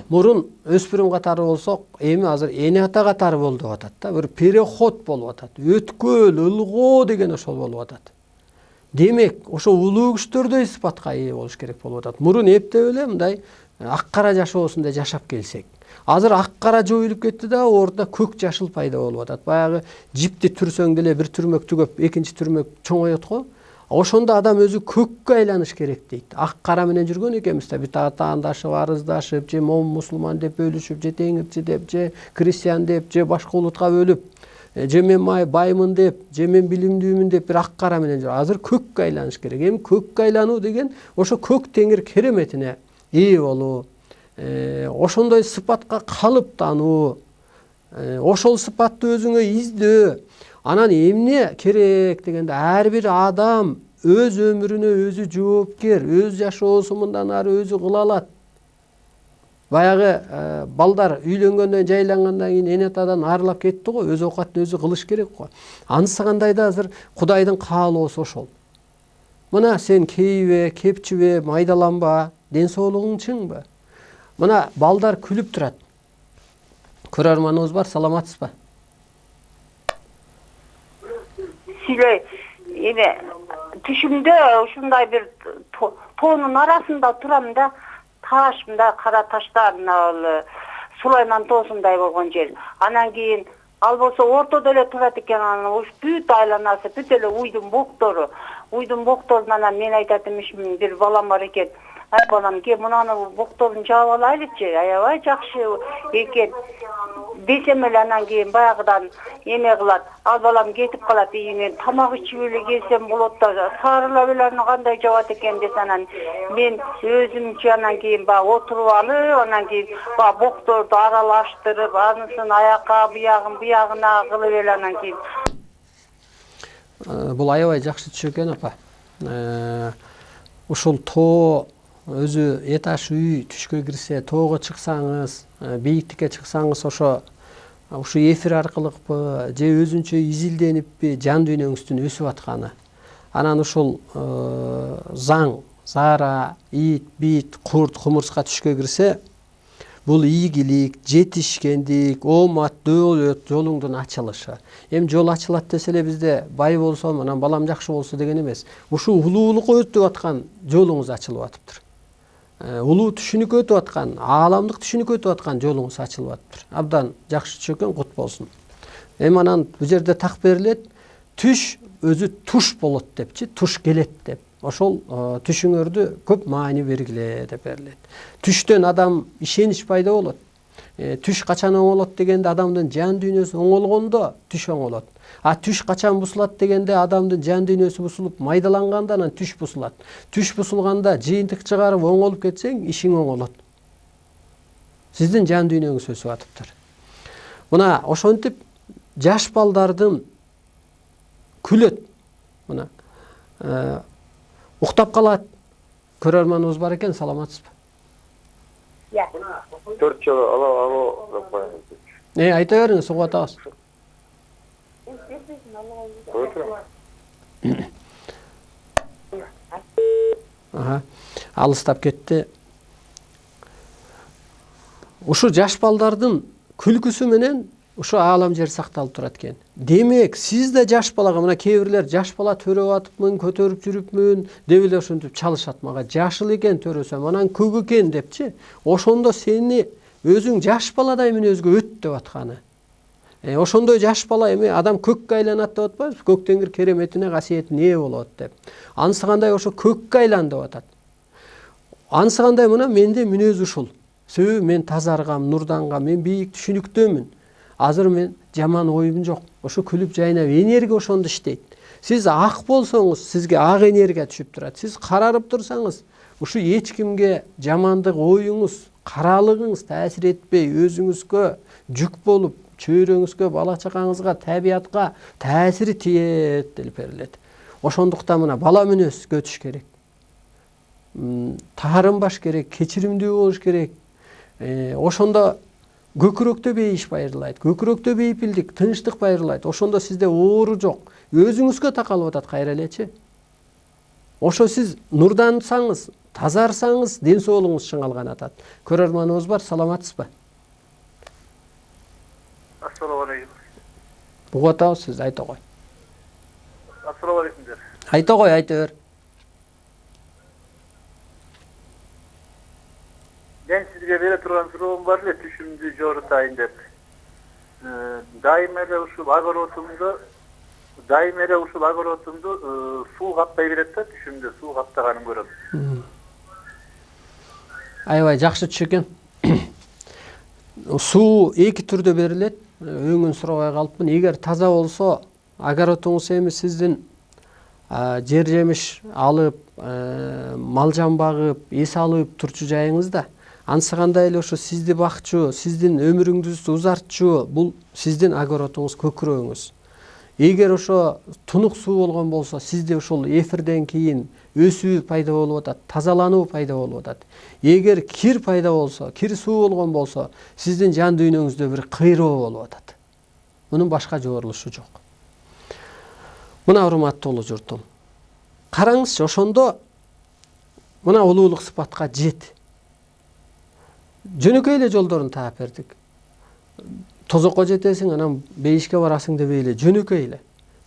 мурун өспүрүм катары болсок, эми азыр эне ата катары болду деп атат да. Бир переход болуп атат. Өткөл, ылгоо деген ошол болуп атат. Демек, ошо улуу күчтөрдөй сыпатка ээ болуш керек болуп атат. Мурун эптеп эле мындай ак-кара жашоосунда жашап келсек. Азыр ак-кара жоюлуп кетти да, ордуна көк жашыл пайда болуп атат. Баягы жипти түрсөң деле бир түрмөк түгөп, экинчи түрмөк чоңойот го. Ошондо адам өзү көккө айланыш керек дейт. Ак-кара менен жүргөн экенбиз да, бир таандашып, арыздашып, же мусулман деп бөлүшүп, же теңирчи деп, же крестьян деп, же башка улутка бөлүп, же мен баймын деп, же мен билимдүүмүн деп бир ак-кара менен жүр. Азыр көккө айланыш керек. Эми көккө айлануу деген ошо көк теңир кереметине ээ болуу, ошондой сыпатка калыптануу, ошол сыпатты өзүңө издөө. Анан эмне керек дегенде, ар бир адам өз өмүрүнө өзү жоопкер, өз жашоосу мындан ары өзү кыла алат. Баягы балдар үйлөнгөндөн, жайлангандан кийин эне атадан арылап кетти го, өз оокатын өзү кылыш керек го. Анысы кандай да азыр Кудайдын каалоосу ошол. Мына сен кейбе, кепчибе, майдаланба, ден соолугуң чыңбы? Мына балдар күлүп турат. Көрөрманыбыз бар, саламатсызбы? Силе эме түшүмдө ушундай бир тоонун арасында турам да, ташымда кара таштар Сулайман тоосундай болгон жер. Анан кийин ал болсо ортодо эле турат экен, анан уш бүт айланасы бүт эле уйдун боктору. Уйдун бокторунан мен айтат эмишмин, бир балам бар экен. Ай балам, ке мунаны бокторун жаап алайлычы, аябай жакшы экен. Десем эле анан кийин баягыдан эме кылат. Ал балам кетип калат, мен тамак ичип эле келсем болот да, сарыла белени кандай жабат экен десе, анан мен өзүмчө анан кийин баягы отуруп алып, анан кийин баягы бокторду аралаштырып, анысын аякка, буягына кылып эле анан кийин. Бул аябай жакшы түшүк экен, апа. Ушул тоо өзү этаж үй түшкө кирсе, тоого чыксаңыз, бийиктикке чыксаңыз, ушу эфир аркылыкпы же өзүнчө изилдениппи жан дүйнөңүздүн өсүп атканы. Анан ушул заң, зара, ит, бит, курт, кумурска түшкө кирсе, бул ийгилик, жетишкендик, оомат, дөөлөт жолуңдун ачылышы. Эми жол ачылат десе эле бизде бай болсом, анан балам жакшы болсо деген эмес. Ушул улуулукка өтүп аткан жолуңуз ачылып атыптыр. Улуу түшүнүккө өтүп аткан, ааламдык түшүнүккө өтүп аткан жолуңуз ачылып атыптыр. Абдан жакшы түшүккөн, кут болсун. Эми анан бул жерде так берилет, түш өзү туш болот депчи, туш келет деп. Ошол түшүңөрдү көп маани бергиле деп берилет. Түштөн адам ишенич пайда болот. Түш качан оңолот дегенде адамдын жан дүйнөсү оңолгондо түш оңолот. А түш качан бусулат дегенде адамдын жан дүйнөсү бусулуп майдаланганда анан түш бусулат. Түш бусулганда жыйынтык чыгарып оңолуп кетсең, ишиң оңолот. Сиздин жан дүйнөңүз өсүп атыптыр. Мына ошентип жаш балдардын күлөт. Мына уктап калат. Көрөрманыбыз бар экен, саламатсызбы? 4 жолу алоо деп коюңуз. Айта бериңиз, угуп атабыз. Алыстап кетти. Ушу жаш балдардын күлкүсү менен ушу аалам жер сакталып турат экен. Демек, сиз да жаш балага, мына кээ бирлер жаш бала төрөп атыпмын, көтөрүп жүрүпмүн деп эле ошентип чалышат мага. Жашыл экен төрөсөм, анан көк экен депчи. Ошондо сени өзүң жаш баладай мүнөзгө өт деп атканы. Ошондой жаш бала эми адам көккө айланат деп атпайбыз? Көк теңир кереметине, касиетине ээ болот деп. Ансыгандай ошо көккө айлан деп атат. Ансыгандай мына менде мүнөз ушул. Себеби мен тазаргам, нурдангам, мен бийик түшүнүктөмүн. Азыр мен жаман оюм жок. Ошо күлүп жайнап энергия ошондо иштейт. Сиз ак болсоңуз, сизге ак энергия түшүп турат. Сиз карарып турсаңыз, ушу эч кимге жамандык оюңуз, каралыгыңыз таасир этпей, өзүңүзгө жүк болуп, чөйрөңүзгө, бала чакаңызга, табиятка таасири тиет деп берилет. Ошондуктан мына бала мүнөзгө өтүш керек. Таарынбаш керек, кечиримдүү болуш керек. Ошондо көкүрөктө бейиш байырылайт, көкүрөктө бейпилдик, тынчтык байырылайт. Ошондо сизде оору жок. Өзүңүзгө такалып атат кайра элечи. Ошо сиз нурдансаңыз, тазарсаңыз, ден соолугуңуз чыңалган атат. Көрөрманыбыз бар, саламатсызбы? Ассаламу алейкум. Угуп атабыз, сиз айта кой. Ассаламу алейкум. Айта кой, айта бер. Мен сизге бере турган суроом бар эле, түшүмдү жорутайын деп. Дайым эле ушул огородумду суу каптай берет да, түшүмдө суу каптаганын көрөм. Аябай жакшы түшүк экен. Суу эки түрдө берилет. Өңүн сурабай калыпмын. Эгер таза болсо, огородуңуз эми сиздин жер жемиш алып, мал жан багып, эс алып турчу жайыңызда, ансыгандай эле ошо сизди бакчу, сиздин өмүрүңүздү узартчу, бул сиздин огородуңуз, көкүрөгүңүз. Эгер ошо тунук суу болгон болсо, сизде ошол эфирден кийин өсүү пайда болуп атат, тазалануу пайда болуп атат. Эгер кир пайда болсо, кир суу болгон болсо, сиздин жан дүйнөңүздө бир кыйроо болуп атат. Мунун башка жоорулушу жок. Мына урматтуу улуу журтум. Караңызчы, ошондо мына улуулук сыпатка жет. Жөнөкөй эле жолдорун таап бердик. Тозокко жетесиң, анан бейишке барасың деп эле жөнөкөй эле.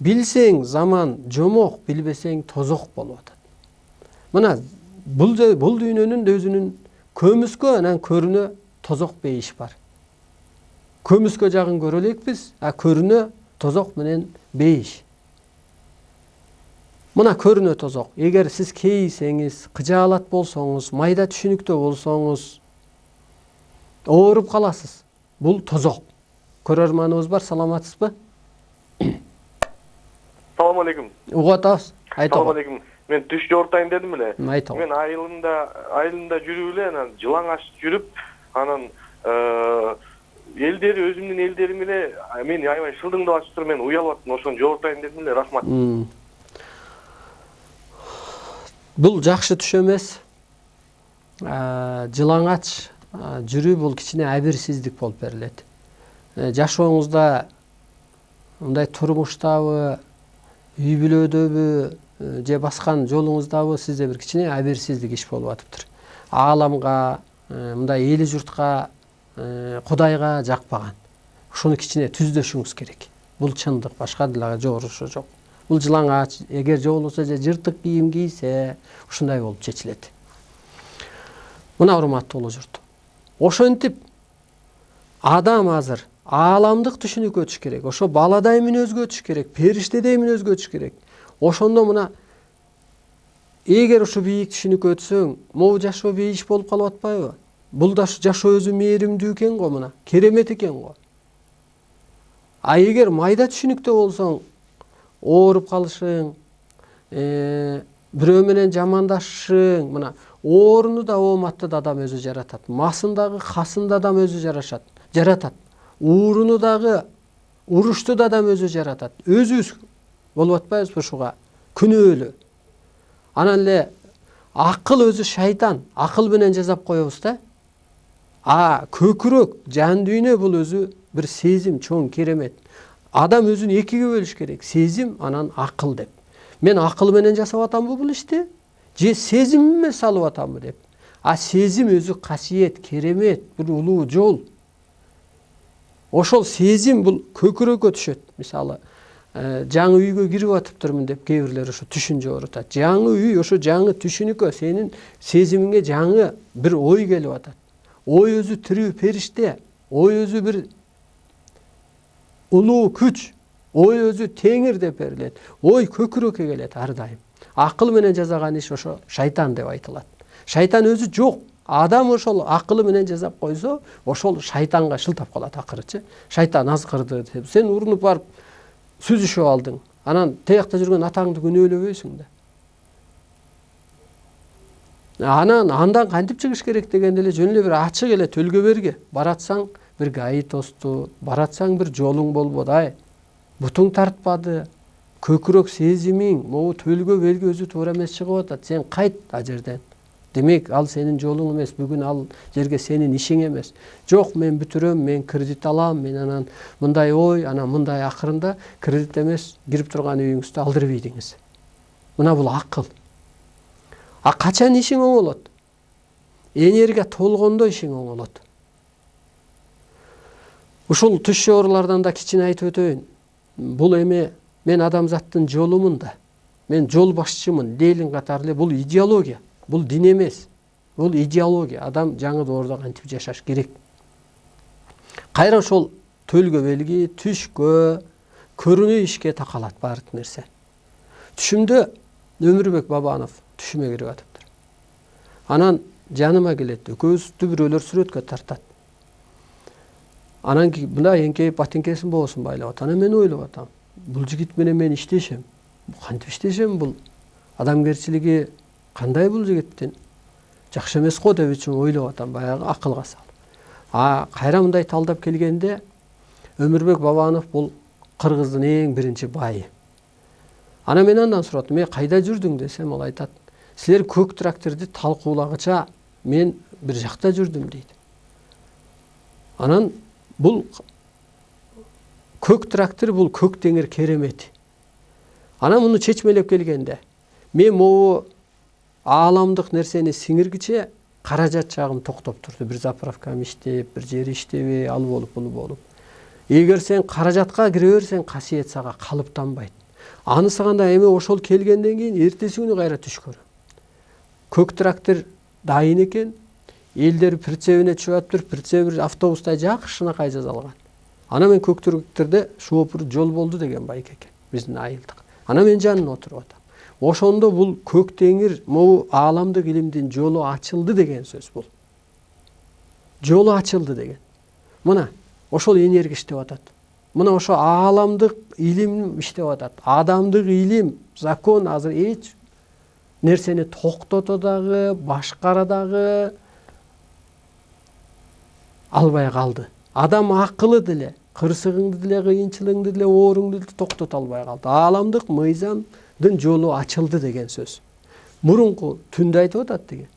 Билсең заман жомок, билбесең тозок болуп атат. Мына бул дүйнөнүн өзүнүн көмүскө анан көрүнө тозок бейиш бар. Көмүскө жагын көрө элекпиз, а көрүнө тозок менен бейиш. Мына көрүнө тозок. Эгер сиз кейисеңиз, кыжаалат болсоңуз, майда түшүнүктө болсоңуз, ооруп каласыз. Бул тозок. Көрөрманыбыз бар, саламатсызбы? Салам алейкум. Угуп атабыз. Салам алейкум. Мен түш жортайын дедим эле. Айтыңыз. Мен айылында жүрүп эле, анан жылаңач жүрүп, анан элдери өзүмдүн элдерим эле мени аябай шылдыңдап атыптыр. Мен уялып аттым, ошону жортайын дедим эле. Рахмат. Бул жакшы түш эмес. Жылаңач жүрүү бул кичине абирсиздик болуп берилет. Жашооңузда мындай турмуштабы, үй бүлөдөбү, же баскан жолуңуздабы сизде бир кичине абирсиздик иш болуп атыптыр. Ааламга, мындай эли журтка, Кудайга жакпаган. Ушуну кичине түздөшүңүз керек. Бул чындык, башка дагы жогорушу жок. Бул жылаңач, эгер жолугуса же жыртык кийим кийсе, ушундай болуп чечилет. Мына урматтуу улуу журт. Ошентип адам азыр ааламдык түшүнүккө өтүш керек. Ошо баладай мүнөзгө өтүш керек, периштедей мүнөзгө өтүш керек. Ошондо мына эгер ушу бийик түшүнүккө өтсөң, могу жашоо бейиш болуп калып атпайбы? Бул да жашоо өзү мээримдүү экен го, мына керемет экен го. А эгер майда түшүнүктө болсоң, ооруп калышың, бирөө менен жамандашышың, мына ооруну да ооматты да адам өзү жаратат. Масын дагы, хасын да адам өзү жаратат. Ууруну дагы, урушту да адам өзү жаратат. Өзүбүз болуп атпайбызбы ушуга? Күнөөлүү. Анан эле акыл өзү шайтан, акыл менен жазап коебуз да. А көкүрөк, жан дүйнө бул өзү бир сезим, чоң керемет. Адам өзүн экиге бөлүш керек. Сезим, анан акыл деп. Мен акыл менен жасап атамбы бул ишти? Же сезимиме салып атамбы деп. А сезим өзү касиет, керемет, бир улуу жол. Ошол сезим бул көкүрөккө түшөт. Мисалы, жаңы үйгө кирип атыптырмын деп кээ бирлер ошо түшүн жорутат. Жаңы үй, ошо жаңы түшүнүккө сенин сезимиңе жаңы бир ой келип атат. Ой өзү тирүү периште, ой өзү бир улуу күч, ой өзү теңир деп берилет. Ой көкүрөккө келет ар дайым. Акыл менен жасаган иш ошо шайтан деп айтылат. Шайтан өзү жок. Адам ошол акылы менен жасап койсо, ошол шайтанга шылтап калат акырычы. Шайтан азгырды деп сен урунуп барып сүзүшүп алдың. Анан тиякта жүргөн атаңды күнөөлөбөйсүң да. Андан кантип чыгыш керек дегенде эле жөн эле бир ачык эле төлгө берге баратсаң, бир гаи тосту, баратсаң бир жолуң болбодай, бутуң тартпады, көкүрөк сезимиң, могу төлгө белги өзү туура эмес чыгып атат. Сен кайт а жерден. Демек, ал сенин жолуң эмес, бүгүн ал жерге сенин ишиң эмес. Жок, мен бүтүрөм, мен кредит алам, мен анан мындай ой, анан мындай акырында кредит эмес, кирип турган үйүңүздү алдырып ийдиңиз. Мына бул акыл. А качан ишиң оңолот? Энергия толгондо ишиң оңолот. Ушул түш жоорулардан да кичине айтып өтөйүн. Бул эме мен адамзаттын жолумун да. Мен жол башчымын, делин катары эле бул идеология. Бул дин эмес. Бул идеология. Адам жаңы доордо кантип жашаш керек. Кайра ошол төлгө белги, түшкө, көрүнүү ишке такалат баардык нерсе. Түшүмдө Өмүрбек Бабанов түшүмө кирип атыптыр. Анан жаныма келет, экөөбүздү бирөөлөр сүрөткө тартат. Анан мындай эңкейип батеңкесин боосун байлап атат. Анан мен ойлоп атам. Бул жигит менен мен иштешем. Кантип иштешем бул? Адамгерчилиги кандай бул жигиттин? Жакшы эмес го деп үчүн ойлоп атам, баягы акылга салып. Кайра мындай талдап келгенде Өмүрбек Бабанов бул кыргыздын эң биринчи байы. Анан мен андан сурадым, кайда жүрдүң десем, ал айтат, силер көк тракторду талкуулагыча мен бир жакта жүрдүм дейт. Анан бул көк трактор, бул көк теңир керемети. Анан муну чечмелеп келгенде, мен могу ааламдык нерсени сиңиргиче каражат жагым токтоп турду. Бир заправкам иштеп, бир жери иштебей, ал болуп, бул болуп. Эгер сен каражатка кире берсең, касиет сага калыптанбайт. Анысыганда эми ошол келгенден кийин эртеси күнү кайра түш көрөм. Көк трактор дайын экен, элдер прицебине чыгып атыптыр, прицеп автобуста жакшынакай жасалган. Ана мен көк трактордо шофер жол болду деген байке экен, биздин айылдык. Ана мен жанына отуруп атам. Ошондо бул көк теңир, могу ааламдык илимдин жолу ачылды деген сөз бул. Жолу ачылды деген. Мына ошол энергия иштеп атат. Мына ошо ааламдык илим иштеп атат. Адамдык илим, закон азыр эч нерсени токтото дагы, башкара дагы албай калды. Адам акылы деле, кырсыгыңды деле, кыйынчылыгыңды деле, ооруңду деле токтото албай калды. Ааламдык мыйзамдын жолу ачылды деген сөз. Мурунку түндө айтып атат деген.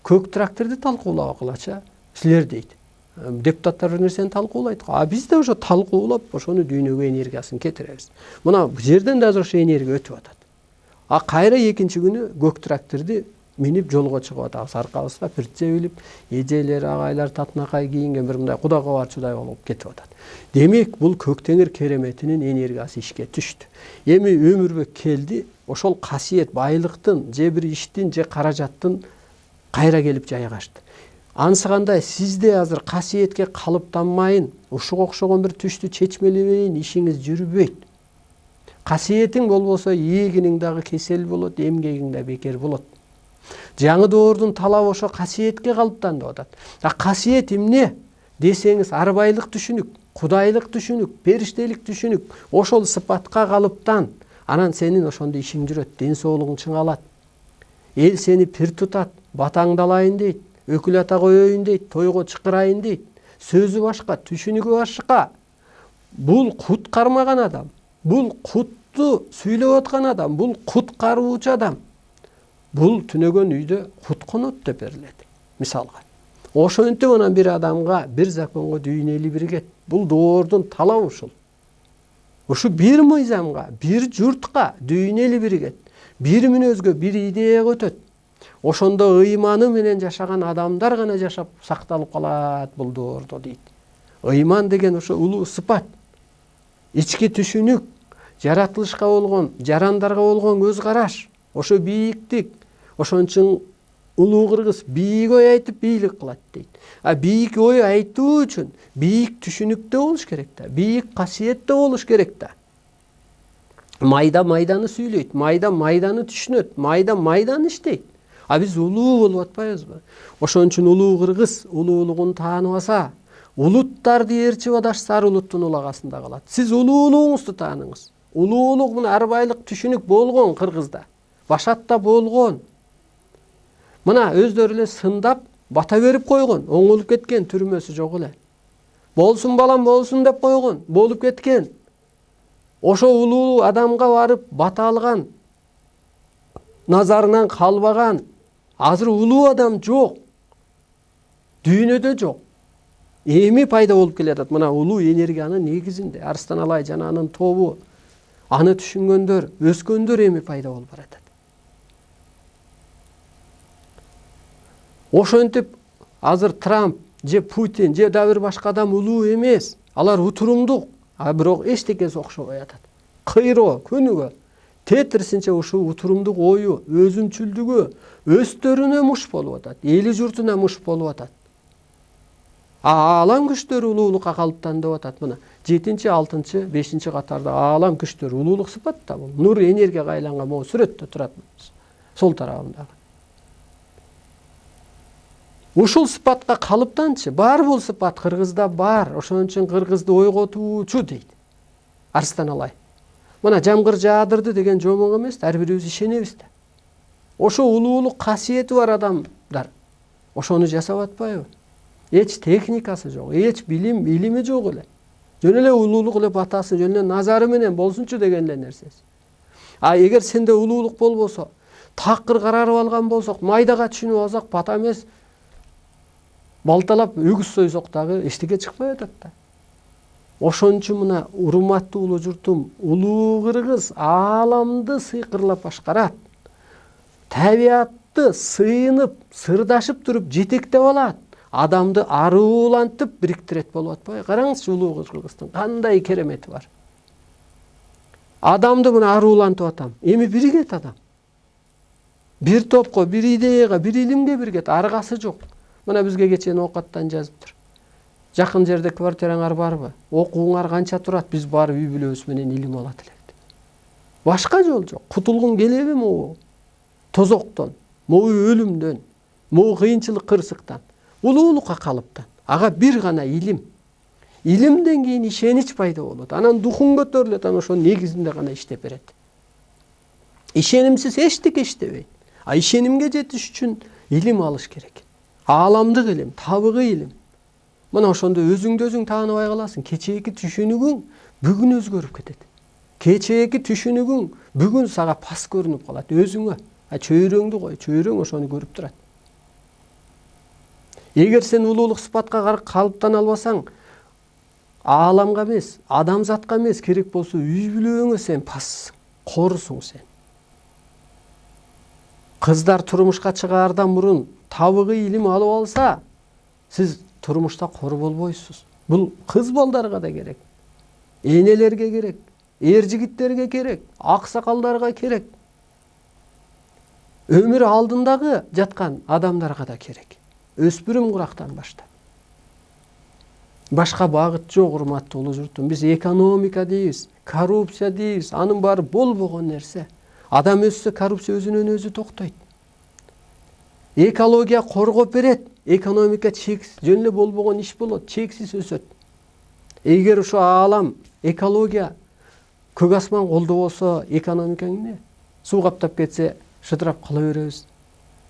Көк тракторду талкуулабакылачы, силер дейт. Депутаттар бир нерсени талкуулайт. Биз да ошо талкуулап, ошону дүйнөгө энергиясын кетиребиз. Мына жерден да азыр ошо энергия өтүп атат. Кайра экинчи күнү көк тракторду минип жолго чыгып атабыз. Аркабызга прицеп илип, эжелер, агайлар татынакай кийинген бир мындай куда кабарчудай болуп кетип атат. Демек, бул көк теңир кереметинин энергиясы ишке түштү. Эми өмүрбөк келди, ошол касиет байлыктын, же бир иштин, же каражаттын кайра келип жайгашты. Ансыгандай сизде азыр касиетке калыптанмайын, ушуга окшогон бир түштү чечмелебейин, ишиңиз жүрбөйт. Касиетиң болбосо эгиниң дагы кесел болот, эмгегиң да бекер болот. Жаңы доордун талабы ошо касиетке калыптанды атат. Касиет эмне десеңиз, арбайлык түшүнүк, кудайлык түшүнүк, периштелик түшүнүк, ошол сыпатка калыптан, анан сенин ошондо ишиң жүрөт, ден соолугуң чыңалат. Эл сени пир тутат, батаңдалайын дейт, өкүл ата коеюн дейт, тойго чакырайын дейт. Сөзү башка, түшүнүгү башка. Бул кут кармаган адам, бул кутту сүйлөп аткан адам, бул кут каруучу адам. Бул түнөгөн үйдө кут конот деп берилет. Мисалга. Ошентип анан бир адамга, бир законго дүйнө эли биригет. Бул доордун талабы ушул. Ушу бир мыйзамга, бир журтка дүйнө эли биригет. Бир мүнөзгө, бир идеяга өтөт. Ошондо ыйманы менен жашаган адамдар гана жашап сакталып калат бул доордо дейт. Ыйман деген ошо улуу сыпат. Ички түшүнүк, жаратылышка болгон, жарандарга болгон көз караш, ошо бийиктик. Ошон үчүн улуу кыргыз бийик ой айтып бийлик кылат дейт. Бийик ой айтуу үчүн бийик түшүнүктө болуш керек да, бийик касиетте болуш керек да. Майда майданы сүйлөйт, майда майданы түшүнөт, майда майданы иштейт. Биз улуу болуп атпайбызбы? Ошон үчүн улуу кыргыз улуулугун тааныбаса, улуттарды ээрчип адашса улуттун улагасында калат. Сиз улуулугуңузду тааныңыз. Улуулук мына арбайлык түшүнүк болгон кыргызда. Башатта болгон. Мына өздөрү эле сындап, бата берип койгон, оңолуп кеткен, түрмөсү жок эле. Болсун балам, болсун деп койгон, болуп кеткен. Ошо улуу адамга барып бата алган, назарынан калбаган, азыр улуу адам жок. Дүйнөдө жок. Эми пайда болуп келатат мына улуу энергиянын негизинде. Арстан Алай жана анын тобу, аны түшүнгөндөр, өскөндөр эми пайда болуп баратат. Ошентип азыр Трамп же Путин же да бир башка адам улуу эмес. Алар утурумдук, бирок эчтекеси окшобой атат. Кыйроо, көнүгө, тетирсинче ушул утурумдук ою, өзүнчүлдүгү өстөрүнө муш болуп атат, эли журтуна муш болуп атат. Аалам күчтөрү улуулукка калыптанды деп атат. Мына 7-6, 5 катарда аалам күчтөрү улуулук сыпатта бул. Нур энергияга айланган могу сүрөттө турат. Сол тарабындагы. Ушул сыпатка калыптанчы, бар бул сыпат кыргызда бар. Ошон үчүн кыргызды ойготуучу дейт Арстан Алай. Мына жамгыр жаадырды деген жомок эмес, ар бирибиз ишенебиз да. Ошо улуулук касиети бар адамдар ошону жасап атпайбы? Эч техникасы жок, эч билими жок эле. Жөн эле улуулук эле батасы, жөн эле назары менен болсунчу деген эле нерсеси. Эгер сенде улуулук болбосо, такыр карарып алган болсок, майдага түшүнүп алсак, бата эмес, балталап өгүз сойсок дагы эчтеке чыкпай атат да. Ошон үчүн мына урматтуу улуу журтум, улуу кыргыз ааламды сыйкырлап башкарат. Табиатты калпты сыйынып, сырдашып туруп жетектеп алат. Адамды аруулантып бириктирет болуп атпайбы? Караңызчы, улуу Кыргызстын кандай керемети бар. Адамды мына аруулантып атам. Эми биригет адам. Бир топко, бир идеяга, бир илимге биригет. Аргасы жок. Мына бизге кечен оокаттан жазыптыр. Жакын жерде квартираңар барбы? Окууңар канча турат? Биз барып үй бүлөбүз менен илим алат элек. Башка жол жок. Кутулгун келеби могу тозоктон, могу өлүмдөн, могу кыйынчылык кырсыктан, улуулукка калыптан. Ага бир гана илим. Илимден кийин ишенич пайда болот. Анан духун көтөрүлөт, анан ошонун негизинде гана иштеп берет. Ишенимсиз эчтеке иштебейт. А ишенимге жетиш үчүн илим алыш керек. Ааламдык илим, табыгы илим. Мына ошондо өзүңдү өзүң тааныбай каласың. Кечээки түшүнүгүң бүгүн өзгөрүп кетет. Кечээки түшүнүгүң бүгүн сага пас көрүнүп калат өзүңө. Чөйрөңдү кой, чөйрөң ошону көрүп турат. Эгер сен улуулук сыпатка калыптана албасаң, ааламга эмес, адамзатка эмес, керек болсо үй бүлөңө сен пассың, корусуң сен. Кыздар турмушка чыгаардан мурун табыгы илим алып алса, сиз турмушта кор болбойсуз. Бул кыз балдарга да керек, энелерге керек, эр жигиттерге керек, аксакалдарга керек. Өмүр алдындагы жаткан адамдарга да керек. Өспүрүм курактан баштап. Башка багыт жок, урматтуу улуу журтум. Биз экономика дейбиз, коррупция дейбиз. Анын баары болбогон нерсе. Адам өссө, коррупция өзүнөн өзү токтойт. Экология коргоп берет. Экономика чексиз, жөн эле болбогон иш болот, чексиз өсөт. Эгер ошо аалам, экология, көк асман колдо болсо, экономикаң эмне? Суу каптап кетсе, шыдырап кала беребиз.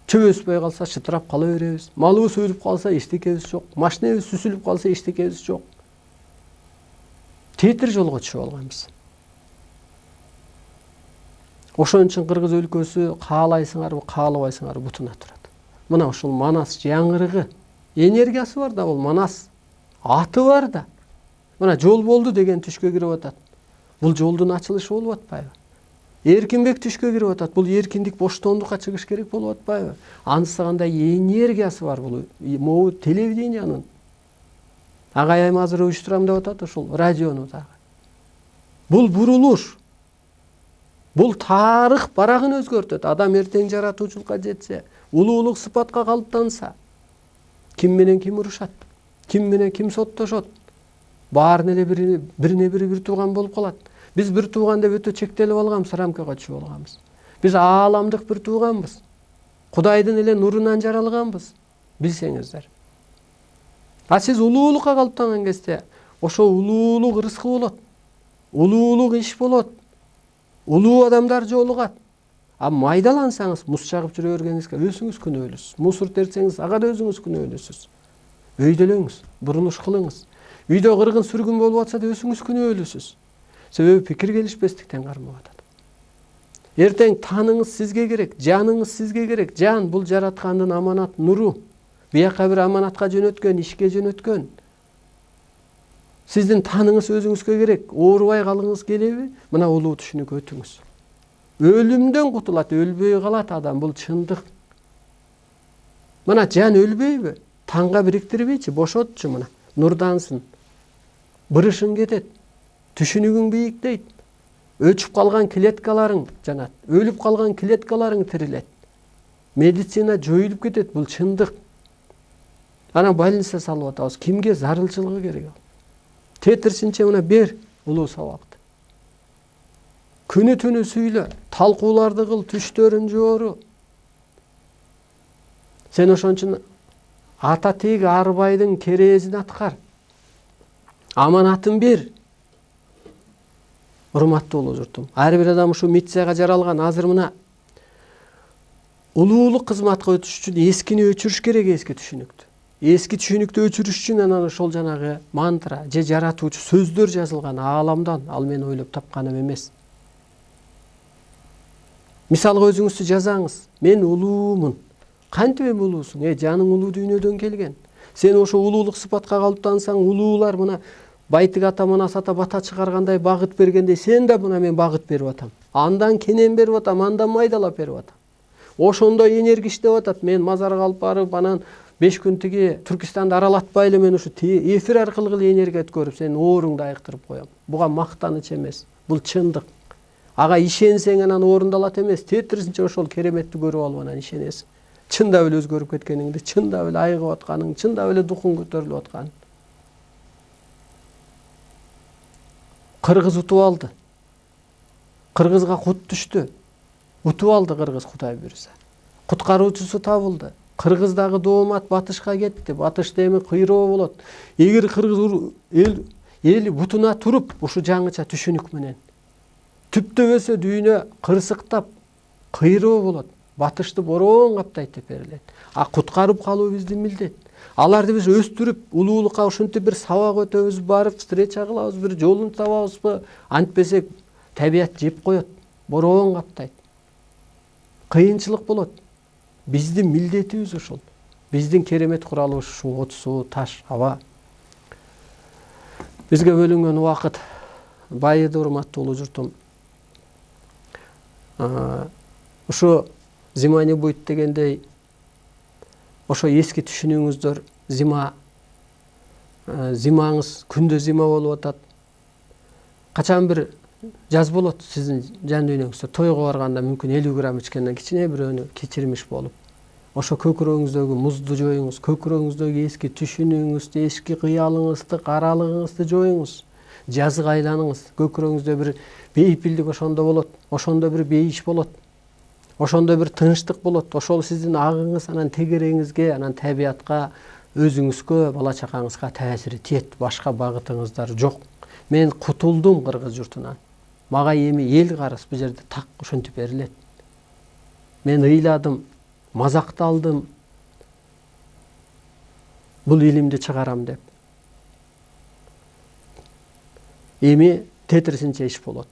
Чөп өспөй калса шыдырап кала беребиз. Малыбыз өлүп калса эчтекебиз жок. Машинебиз сүзүлүп калса эчтекебиз жок. Тетир жолго түшүп алганбыз. Ошон үчүн Кыргыз өлкөсү каалайсыңарбы, каалабайсыңарбы бутуна турат. Мына ушул Манас жаңгырыгы энергиясы бар да, бул Манас аты бар да. Мына жол болду деген түшкө кирип атат. Бул жолдун ачылышы болуп атпайбы? Эркинбек түшкө кирип атат. Бул эркиндик, боштондукка чыгыш керек болуп атпайбы? Анысы кандай энергиясы бар бул могу телевидениянын. Агай айым азыр уюштурам деп атат ушул радиону дагы. Бул бурулуш. Бул тарых барагын өзгөртөт. Адам эртең жаратуучулукка жетсе, улуулук сыпатка калыптанса, ким менен ким урушат, ким менен ким соттошот, баарын эле бирине бири бир тууган болуп калат. Биз бир тууган деп өтө чектелип алганбыз, рамкага түшүп алганбыз. Биз ааламдык бир тууганбыз. Кудайдын эле нурунан жаралганбыз, билсеңиздер. А сиз улуулукка калыптанган кезде, ошо улуулук ырыскы болот. Улуулук иш болот. Улуу адамдар жолугат. А майдалансаңыз, мус чагып жүрө бергениңизге өзүңүз күнөөлүсүз. Мусор тертсеңиз, ага да өзүңүз күнөөлүсүз. Өйдөлөңүз, бурулуш кылыңыз. Үйдө кыргын сүргүн болуп атса да өзүңүз күнөөлүсүз. Себеби пикир келишпестиктен кармап атат. Эртең таныңыз сизге керек, жаныңыз сизге керек. Жан бул жараткандын аманат нуру. Бияка бир аманатка жөнөткөн, ишке жөнөткөн. Сиздин таныңыз өзүңүзгө керек. Оорубай калыңыз келеби? Мына улуу түшүнүккө өтүңүз. Өлүмдөн кутулат, өлбөй калат адам, бул чындык. Мына жан өлбөйбү? Таңга бириктирбейчи, бошотчу мына. Нурдансın. Бырышың кетет. Түшүнүгүң бийиктейт. Өчүп калган клеткаларың жанат. Өлүп калган клеткаларың тирилет. Медицина жоюлуп кетет, бул чындык. Ана больница салып атабыз. Кимге зарылчылыгы керек? Тетирсинче мына бер улуу сабакты. Күнү түнү сүйлө, талкууларды кыл, түштөрүн жоору. Сен ошон үчүн ата теги арбайдын керезин аткар. Аманатын бер. Урматтуу улуу журтум. Ар бир адам ушу миссияга жаралган. Азыр мына улуулук кызматка өтүш үчүн эскини өчүрүш керек, эски түшүнүктү. Эски түшүнүктү өчүрүш үчүн анан ошол жанагы мантра же жаратуучу сөздөр жазылган ааламдан, ал мен ойлоп тапканым эмес. Мисалга өзүңүздү жазаңыз. Мен улуумун. Кантип эми улуусуң? Жаның улуу дүйнөдөн келген. Сен ошо улуулук сыпатка калыптансаң, улуулар мына Байтык ата, Манас ата бата чыгаргандай, багыт бергендей, сен да мына мен багыт берип атам. Андан кенен берип атам, андан майдалап берип атам. ошондой энергия иштеп атат. Мен мазарга алып барып, анан 5 күн тиги Түркистанды аралатпай эле мен ушу эфир аркылуу эле энергия өткөрүп, сенин ооруңду айыктырып коем. Буга мактаныч эмес, бул чындык. Ага ишенсең анан орундалат эмес, тетирисинче ошол кереметти көрүп алып анан ишенесиң. Чындап эле өзгөрүп кеткениңди, чындап эле айыгып атканың, чындап эле духуң көтөрүлүп аткан. Кыргыз утуп алды. Кыргызга кут түштү. Утуп алды кыргыз, Кудай буйруса. Куткаруучусу табылды. Кыргыздагы доомат батышка кетти. Батышта эми кыйроо болот. Эгер кыргыз эл бутуна туруп, ушу жаңыча түшүнүк менен түптөбөсө дүйнө кырсыктап кыйроо болот. Батышты бороон каптайт деп берилет. А куткарып калуу биздин милдет. Аларды биз өстүрүп, улуулукка ушинтип бир сабак өтөбүз, барып встреча кылабыз, бир жолун табабызбы? Антпесек табият жеп коет, бороон каптайт. Кыйынчылык болот. Биздин милдетибиз ошол. Биздин керемет куралыбыз ушу от, суу, таш, аба. Бизге бөлүнгөн убакыт байыды, урматтуу улуу журтум. Ушу зима не будет дегендей, ошо эски түшүнүүңүздөр зимаңыз күндө зима болуп атат. Качан бир жаз болот сиздин жан дүйнөңүздө, тойго барганда мүмкүн 50 грамм ичкенден кичине бирөөнү кечирмиш болуп, ошо көкүрөгүңүздөгү музду жоюңуз, көкүрөгүңүздөгү эски түшүнүүңүздү, эски кыялыңызды, каралыгыңызды жоюңуз. Жазга айланыңыз, көкүрөгүңүздө бир бейпилдик ошондо болот, ошондо бир бейиш болот. Ошондо бир тынчтык болот. Ошол сиздин агыңыз анан тегереңизге, анан табиятка, өзүңүзгө, бала чакаңызга таасири тиет. Башка багытыңыздар жок. Мен кутулдум кыргыз журтунан. Мага эми эл карыз бул жерде так ошентип берилет. Мен ыйладым, мазакталдым. Бул илимди чыгарам деп. Эми тетирисинче иш болот.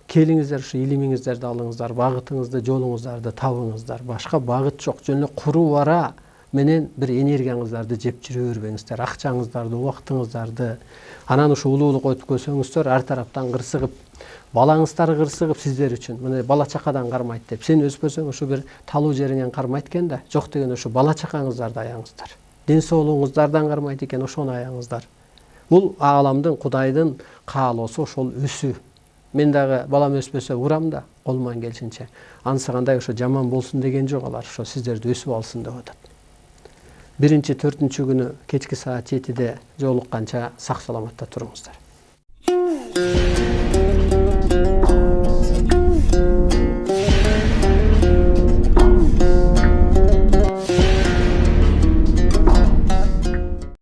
Келиңиздер, ушу илимиңиздерди алыңыздар, багытыңызды, жолуңуздарды табыңыздар. Башка багыт жок. Жөн эле куру бара менен бир энергияңыздарды жеп жүрө бербеңиздер. Акчаңыздарды, убактыңыздарды. Анан ушу улуулук өткөзсөңүздөр, ар тараптан кырсыгып, балаңыздар кырсыгып сиздер үчүн. Мына бала чакадан кармайт деп. Сен өспөсөң ушу бир талуу жериңен кармайт экен да. Жок деген ушу бала чакаңыздарды аяңыздар. Ден соолугуңуздардан кармайт экен, ошону аяңыздар. Бул ааламдын, Кудайдын каалоосу, ошол өсүү. Мен дагы балам өспөсө урам да, колуман келишинче. Анысы кандай ошо жаман болсун деген жок, алар ошо сиздерди өсүп алсын деп атат. 1-4 күнү кечки саат 7-де жолукканча сак саламатта туруңуздар.